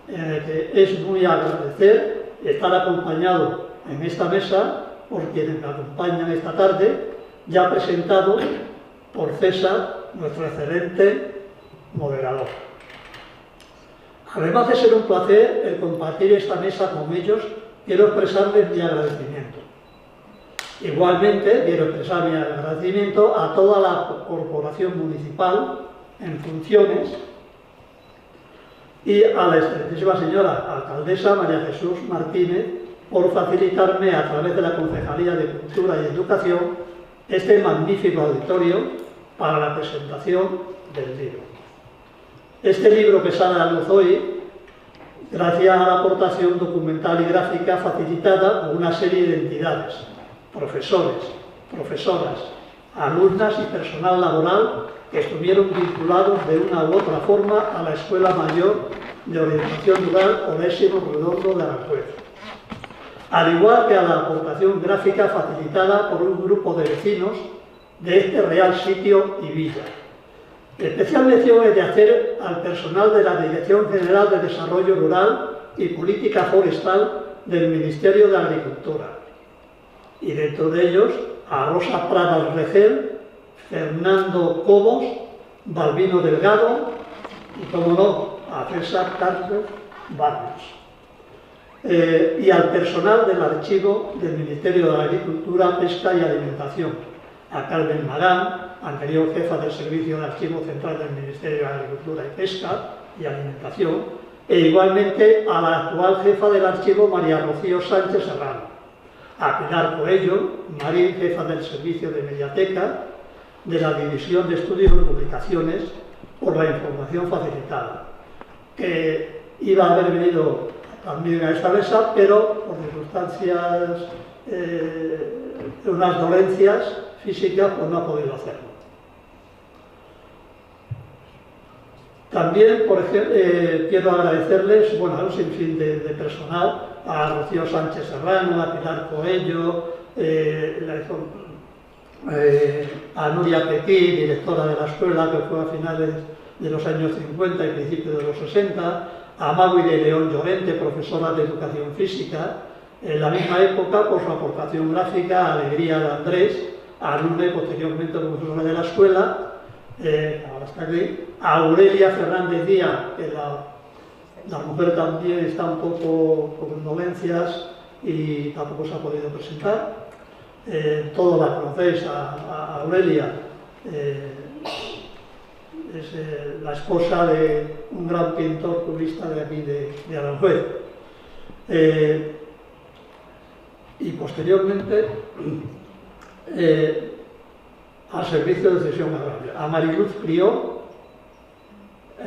en el que es muy agradecer estar acompañado en esta mesa por quienes me acompañan esta tarde, ya presentado por César, nuestro excelente moderador. Además de ser un placer el compartir esta mesa con ellos, quiero expresarles mi agradecimiento. Igualmente, quiero expresar mi agradecimiento a toda la corporación municipal en funciones y a la excelentísima señora alcaldesa María Jesús Martínez por facilitarme a través de la Concejalía de Cultura y Educación este magnífico auditorio para la presentación del libro. Este libro que sale a la luz hoy, gracias a la aportación documental y gráfica facilitada por una serie de entidades, profesores, profesoras, alumnas y personal laboral que estuvieron vinculados de una u otra forma a la Escuela Mayor de Orientación Rural Onésimo Redondo de Aranjuez, al igual que a la aportación gráfica facilitada por un grupo de vecinos de este real sitio y villa. Especial mención es de hacer al personal de la Dirección General de Desarrollo Rural y Política Forestal del Ministerio de Agricultura, y dentro de ellos a Rosa Pradas Regel, Fernando Cobos, Balbino Delgado y, como no, a César Carlos Barrios. Y al personal del archivo del Ministerio de Agricultura, Pesca y Alimentación, a Carmen Magán, anterior jefa del Servicio de Archivo Central del Ministerio de Agricultura y Pesca y Alimentación, e igualmente a la actual jefa del archivo, María Rocío Sánchez Serrano, a Pilar Coello, Marín, jefa del Servicio de Mediateca, de la División de Estudios y Publicaciones, por la información facilitada, que iba a haber venido también a esta mesa, pero por circunstancias, unas dolencias físicas, pues no ha podido hacerlo. También, por ejemplo, quiero agradecerles, bueno, a un sinfín de personal, a Rocío Sánchez Serrano, a Pilar Coello, a Nuria Petit, directora de la escuela, que fue a finales de los años 50 y principios de los 60, a Magui de León Llorente, profesora de Educación Física, en la misma época por su aportación gráfica, a Alegría de Andrés, alumna y posteriormente profesora de la escuela, ahora está aquí, a Aurelia Fernández Díaz, que la mujer también está un poco con dolencias y tampoco se ha podido presentar. Todos la conocéis, a Aurelia, es la esposa de un gran pintor cubista de aquí de Aranjuez. Y posteriormente al Servicio de Cesión Agraria, a Mariluz Prió,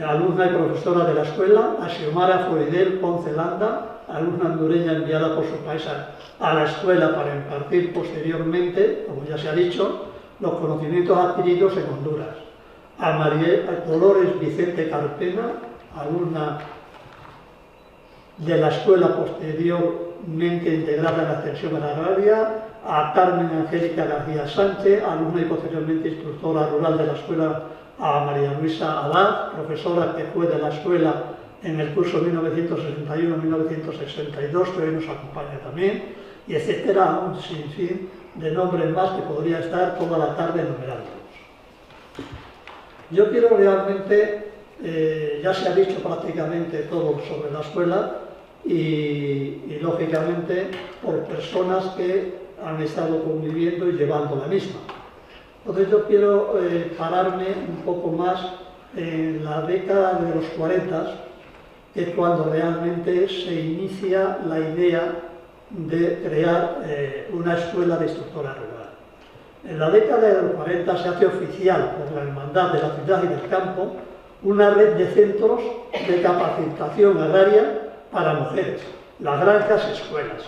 alumna y profesora de la escuela, a Xiomara Floridel Ponce Landa, alumna hondureña enviada por su país a la escuela para impartir posteriormente, como ya se ha dicho, los conocimientos adquiridos en Honduras, a María Dolores Vicente Carpena, alumna de la escuela posterior mente integrada en la extensión agraria, a Carmen Angélica García Sánchez, alumna y posteriormente instructora rural de la escuela, a María Luisa Abad, profesora que fue de la escuela en el curso 1961-1962, que hoy nos acompaña también, y etcétera, un sinfín de nombres más que podría estar toda la tarde enumerándolos. Yo quiero realmente, ya se ha dicho prácticamente todo sobre la escuela y lógicamente por personas que han estado conviviendo y llevando la misma. Entonces yo quiero pararme un poco más en la década de los 40, que es cuando realmente se inicia la idea de crear una escuela de instructora rural. En la década de los 40 se hace oficial por la Hermandad de la Ciudad y del Campo una red de centros de capacitación agraria para mujeres, las granjas escuelas.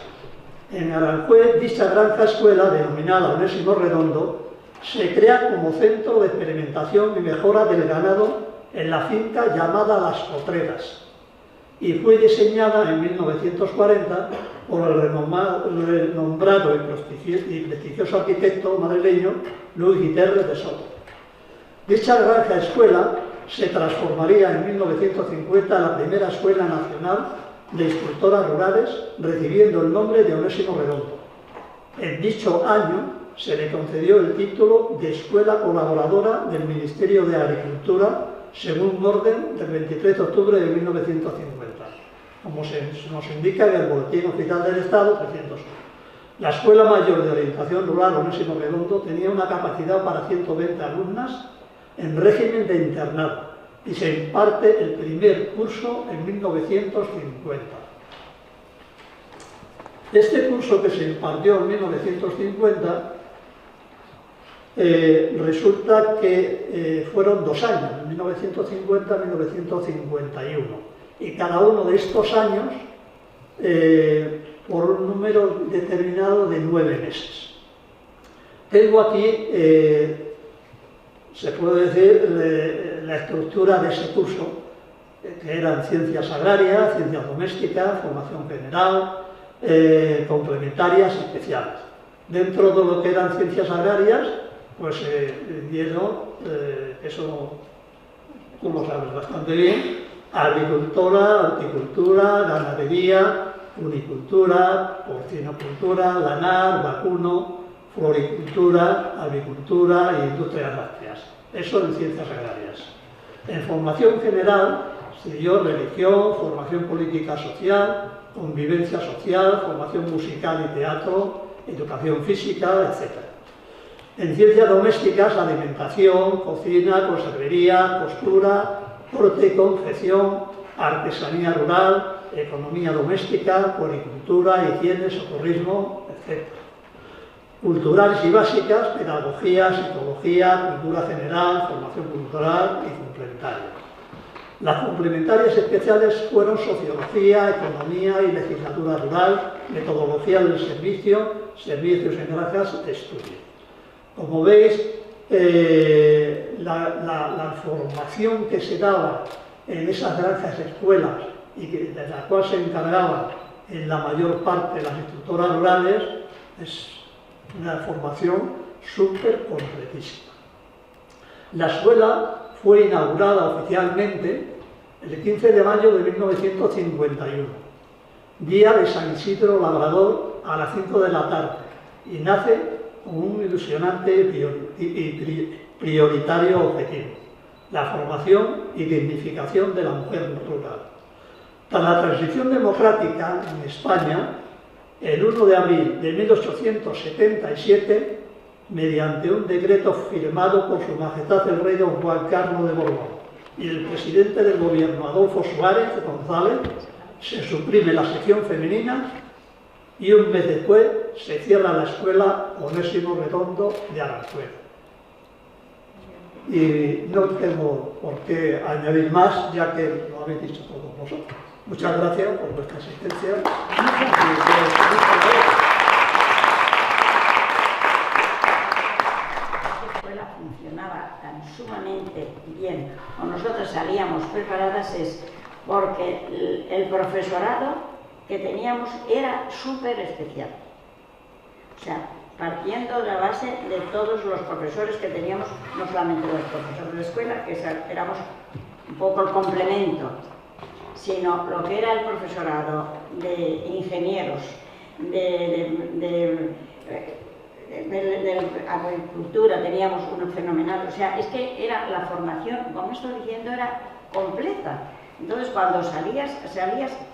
En Aranjuez, dicha granja escuela, denominada Onésimo Redondo, se crea como centro de experimentación y mejora del ganado en la finca llamada Las Potreras, y fue diseñada en 1940 por el renombrado y prestigioso arquitecto madrileño Luis Guiterres de Soto. Dicha granja escuela se transformaría en 1950 en la primera escuela nacional de instructoras rurales, recibiendo el nombre de Onésimo Redondo. En dicho año se le concedió el título de Escuela Colaboradora del Ministerio de Agricultura, según orden del 23 de octubre de 1950, como nos indica en el Boletín Oficial del Estado 301. La Escuela Mayor de Orientación Rural Onésimo Redondo tenía una capacidad para 120 alumnas en régimen de internado y se imparte el primer curso en 1950. Este curso, que se impartió en 1950, resulta que fueron 2 años, 1950-1951, y cada uno de estos años por un número determinado de 9 meses. Tengo aquí, se puede decir, la estructura de ese curso, que eran ciencias agrarias, ciencias domésticas, formación general, complementarias y especiales. Dentro de lo que eran ciencias agrarias, pues dieron, eso tú lo sabes bastante bien, agricultura, horticultura, ganadería, unicultura, porcinocultura, lanar, vacuno, floricultura, avicultura e industrias lácteas. Eso en ciencias agrarias. En formación general siguió religión, formación política social, convivencia social, formación musical y teatro, educación física, etc. En ciencias domésticas, alimentación, cocina, conservería, costura, corte y confección, artesanía rural, economía doméstica, puericultura, higiene, socorrismo, etc. Culturales y básicas, pedagogía, psicología, cultura general, formación cultural y complementaria. Las complementarias especiales fueron sociología, economía y legislatura rural, metodología del servicio, servicios en granjas de estudio. Como veis, la formación que se daba en esas granjas escuelas y de la cual se encargaban en la mayor parte de las instructoras rurales es una formación súper completísima. La escuela fue inaugurada oficialmente el 15 de mayo de 1951, día de San Isidro Labrador a las 5 de la tarde, y nace con un ilusionante y prioritario objetivo: la formación y dignificación de la mujer rural. Tras la transición democrática en España, el 1 de abril de 1877, mediante un decreto firmado por Su Majestad el Rey Don Juan Carlos de Borbón y el presidente del gobierno Adolfo Suárez González, se suprime la sección femenina y un mes después se cierra la escuela Onésimo Redondo de Aranjuez. Y no tengo por qué añadir más, ya que lo habéis dicho todos vosotros. Muchas gracias por vuestra asistencia. La escuela funcionaba tan sumamente bien, o nosotros salíamos preparadas, es porque el profesorado que teníamos era súper especial. O sea, partiendo de la base de todos los profesores que teníamos, no solamente los profesores de escuela, que éramos un poco el complemento, sino lo que era el profesorado de ingenieros, de agricultura, teníamos uno fenomenal. O sea, es que era la formación, como estoy diciendo, era completa. Entonces, cuando salías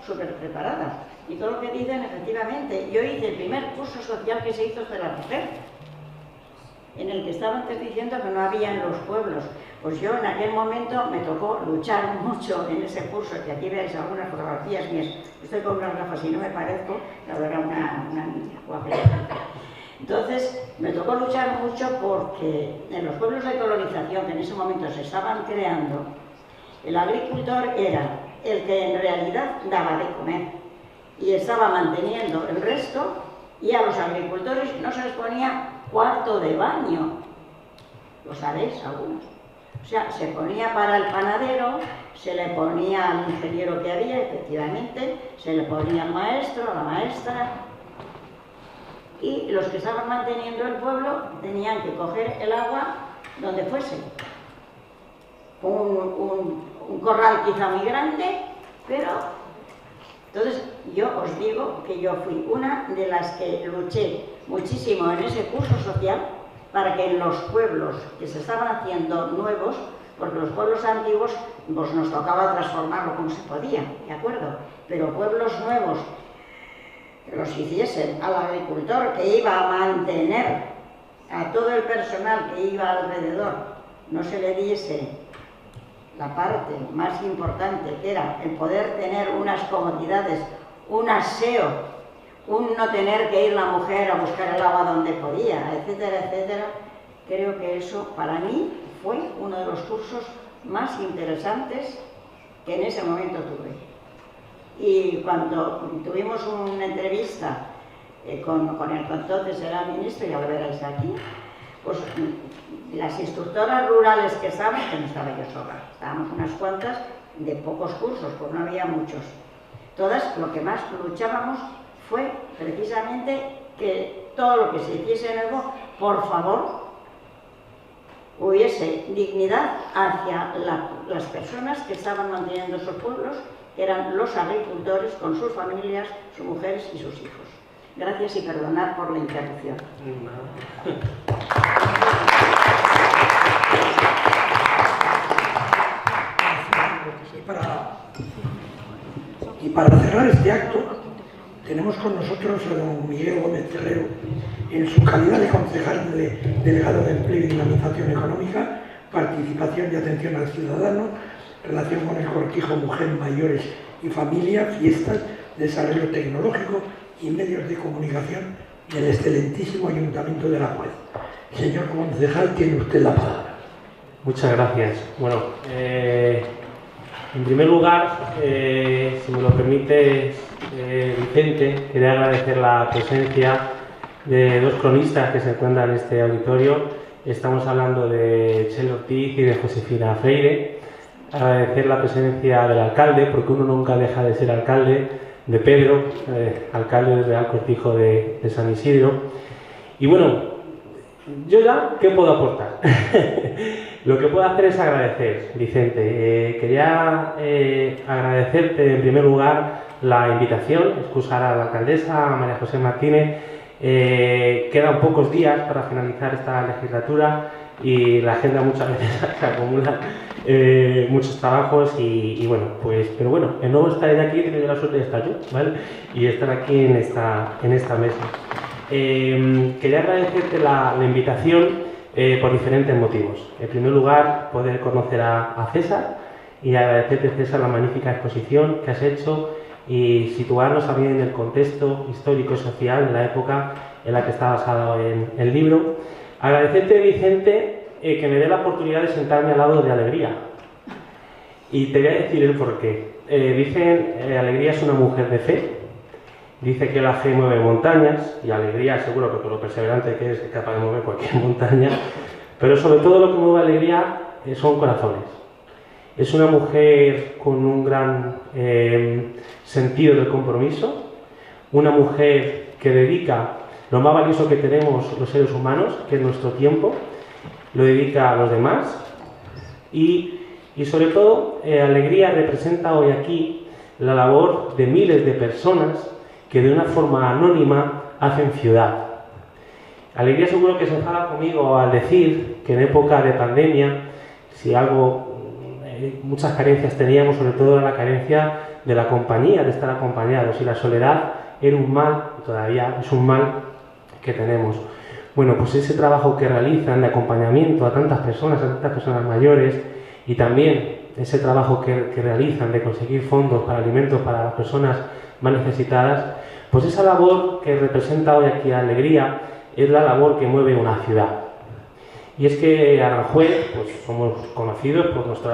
súper preparada. Y todo lo que dicen, efectivamente, yo hice el primer curso social que se hizo de la mujer, en el que estaba antes diciendo que no había en los pueblos. Pues yo en aquel momento me tocó luchar mucho en ese curso, que aquí veis algunas fotografías mías. Estoy con unas gafas y no me parezco, la verdad, una niña guapa. Entonces, me tocó luchar mucho porque en los pueblos de colonización que en ese momento se estaban creando, el agricultor era el que en realidad daba de comer y estaba manteniendo el resto, y a los agricultores no se les ponía cuarto de baño. ¿Lo sabéis algunos? O sea, se ponía para el panadero, se le ponía al ingeniero que había, efectivamente, se le ponía al maestro, a la maestra, y los que estaban manteniendo el pueblo tenían que coger el agua donde fuese. Un corral quizá muy grande, pero... Entonces, yo os digo que yo fui una de las que luché muchísimo en ese curso social para que en los pueblos que se estaban haciendo nuevos, porque los pueblos antiguos pues nos tocaba transformarlo como se podía, ¿de acuerdo? Pero pueblos nuevos que los hiciesen al agricultor que iba a mantener a todo el personal que iba alrededor, no se le diese la parte más importante, que era el poder tener unas comodidades, un aseo, un no tener que ir la mujer a buscar el agua donde podía, etcétera, etcétera. Creo que eso para mí fue uno de los cursos más interesantes que en ese momento tuve. Y cuando tuvimos una entrevista con el que entonces era ministro, ya lo veréis aquí, pues las instructoras rurales que estaban, que no estaba yo sola, estábamos unas cuantas de pocos cursos, pues no había muchos. Todas lo que más luchábamos fue precisamente que todo lo que se hiciese nuevo, por favor, hubiese dignidad hacia las personas que estaban manteniendo esos pueblos, que eran los agricultores con sus familias, sus mujeres y sus hijos. Gracias y perdonad por la interrupción. Y para cerrar este acto, tenemos con nosotros a don Miguel Gómez Terrero, en su calidad de concejal delegado de Empleo y Dinamización Económica, Participación y Atención al Ciudadano, relación con el cortijo Mujer, Mayores y Familia, Fiestas, Desarrollo Tecnológico y Medios de Comunicación del excelentísimo Ayuntamiento de La Puez. Señor concejal, tiene usted la palabra. Muchas gracias. Bueno, en primer lugar, si me lo permite, Vicente, quería agradecer la presencia de dos cronistas que se encuentran en este auditorio. Estamos hablando de Chelo Ortiz y de Josefina Freire. Agradecer la presencia del alcalde, porque uno nunca deja de ser alcalde, de Pedro, alcalde del Real Cortijo de San Isidro. Y bueno, yo ya, ¿qué puedo aportar? Lo que puedo hacer es agradecer, Vicente. Quería agradecerte en primer lugar la invitación, excusar a la alcaldesa, a María José Martínez. Quedan pocos días para finalizar esta legislatura y la agenda muchas veces se acumula muchos trabajos y bueno, pues, pero bueno, el nuevo estar aquí, he tenido la suerte de estar yo, ¿vale? Y estar aquí en esta mesa. Quería agradecerte la invitación por diferentes motivos. En primer lugar, poder conocer a César y agradecerte, César, la magnífica exposición que has hecho y situarnos también en el contexto histórico y social de la época en la que está basado en el libro. Agradecerte, Vicente, que me dé la oportunidad de sentarme al lado de Alegría. Y te voy a decir el porqué. Dicen, Alegría es una mujer de fe. Dice que la fe mueve montañas, y Alegría seguro que por lo perseverante que es capaz de mover cualquier montaña, pero sobre todo lo que mueve Alegría son corazones. Es una mujer con un gran sentido del compromiso, una mujer que dedica lo más valioso que tenemos los seres humanos, que es nuestro tiempo, lo dedica a los demás y sobre todo Alegría representa hoy aquí la labor de miles de personas que de una forma anónima hacen ciudad. Alegría seguro que se enfada conmigo al decir que en época de pandemia, si algo, muchas carencias teníamos, sobre todo la carencia de la compañía, de estar acompañados, y la soledad era un mal, todavía es un mal que tenemos. Bueno, pues ese trabajo que realizan de acompañamiento a tantas personas mayores, y también ese trabajo que realizan de conseguir fondos para alimentos para las personas más necesitadas, pues esa labor que representa hoy aquí Alegría es la labor que mueve una ciudad. Y es que Aranjuez, pues somos conocidos por nuestro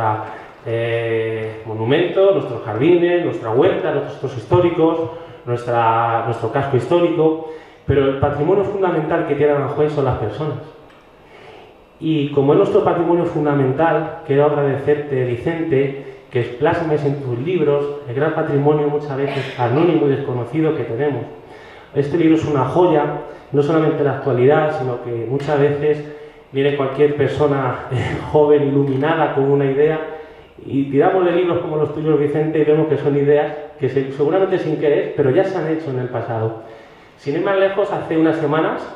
monumento, nuestros jardines, nuestra huerta, nuestros históricos, nuestro casco histórico, pero el patrimonio fundamental que tiene Aranjuez son las personas. Y como es nuestro patrimonio fundamental, quiero agradecerte, Vicente, que plasmes en tus libros el gran patrimonio muchas veces anónimo y desconocido que tenemos. Este libro es una joya, no solamente en la actualidad, sino que muchas veces viene cualquier persona joven, iluminada, con una idea, y tiramos de libros como los tuyos, Vicente, y vemos que son ideas que seguramente sin querer, pero ya se han hecho en el pasado. Sin ir más lejos, hace unas semanas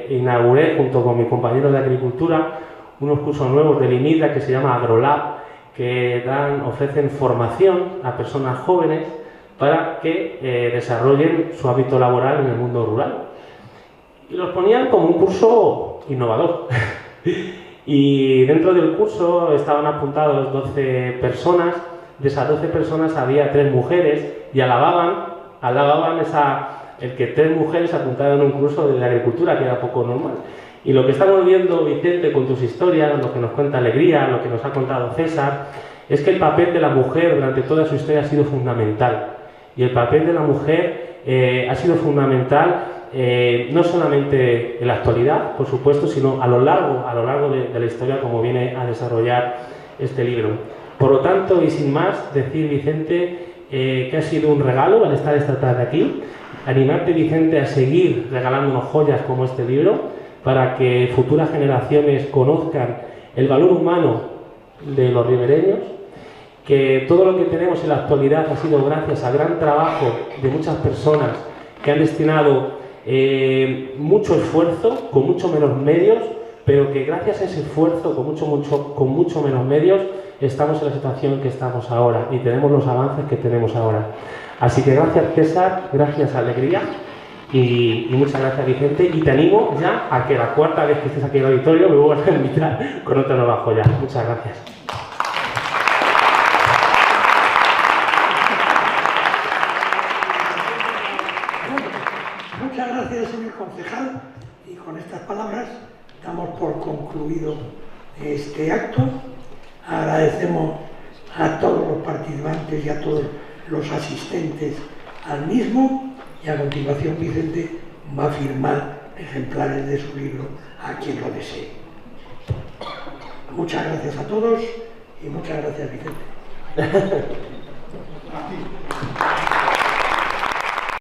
inauguré, junto con mi compañero de Agricultura, unos cursos nuevos del INIDA que se llama AgroLab, que ofrecen formación a personas jóvenes para que desarrollen su hábito laboral en el mundo rural. Y los ponían como un curso innovador. Y dentro del curso estaban apuntados 12 personas, de esas 12 personas había 3 mujeres y alababan el que 3 mujeres apuntaran un curso de agricultura, que era poco normal. Y lo que estamos viendo, Vicente, con tus historias, lo que nos cuenta Alegría, lo que nos ha contado César, es que el papel de la mujer durante toda su historia ha sido fundamental. Y el papel de la mujer ha sido fundamental no solamente en la actualidad, por supuesto, sino a lo largo de la historia, como viene a desarrollar este libro. Por lo tanto, y sin más, decir, Vicente, que ha sido un regalo al estar esta tarde aquí. Animarte, Vicente, a seguir regalándonos joyas como este libro, para que futuras generaciones conozcan el valor humano de los ribereños, que todo lo que tenemos en la actualidad ha sido gracias al gran trabajo de muchas personas que han destinado mucho esfuerzo, con mucho menos medios, pero que gracias a ese esfuerzo, con mucho menos medios, estamos en la situación que estamos ahora y tenemos los avances que tenemos ahora. Así que gracias, César, gracias, Alegría, y muchas gracias, Vicente, y te animo ya a que la cuarta vez que estés aquí en el auditorio me vuelvas a invitar con otra nueva joya. Muchas gracias. Muchas gracias, señor concejal, y con estas palabras damos por concluido este acto. Agradecemos a todos los participantes y a todos los asistentes al mismo, y a continuación Vicente va a firmar ejemplares de su libro a quien lo desee. Muchas gracias a todos y muchas gracias, Vicente.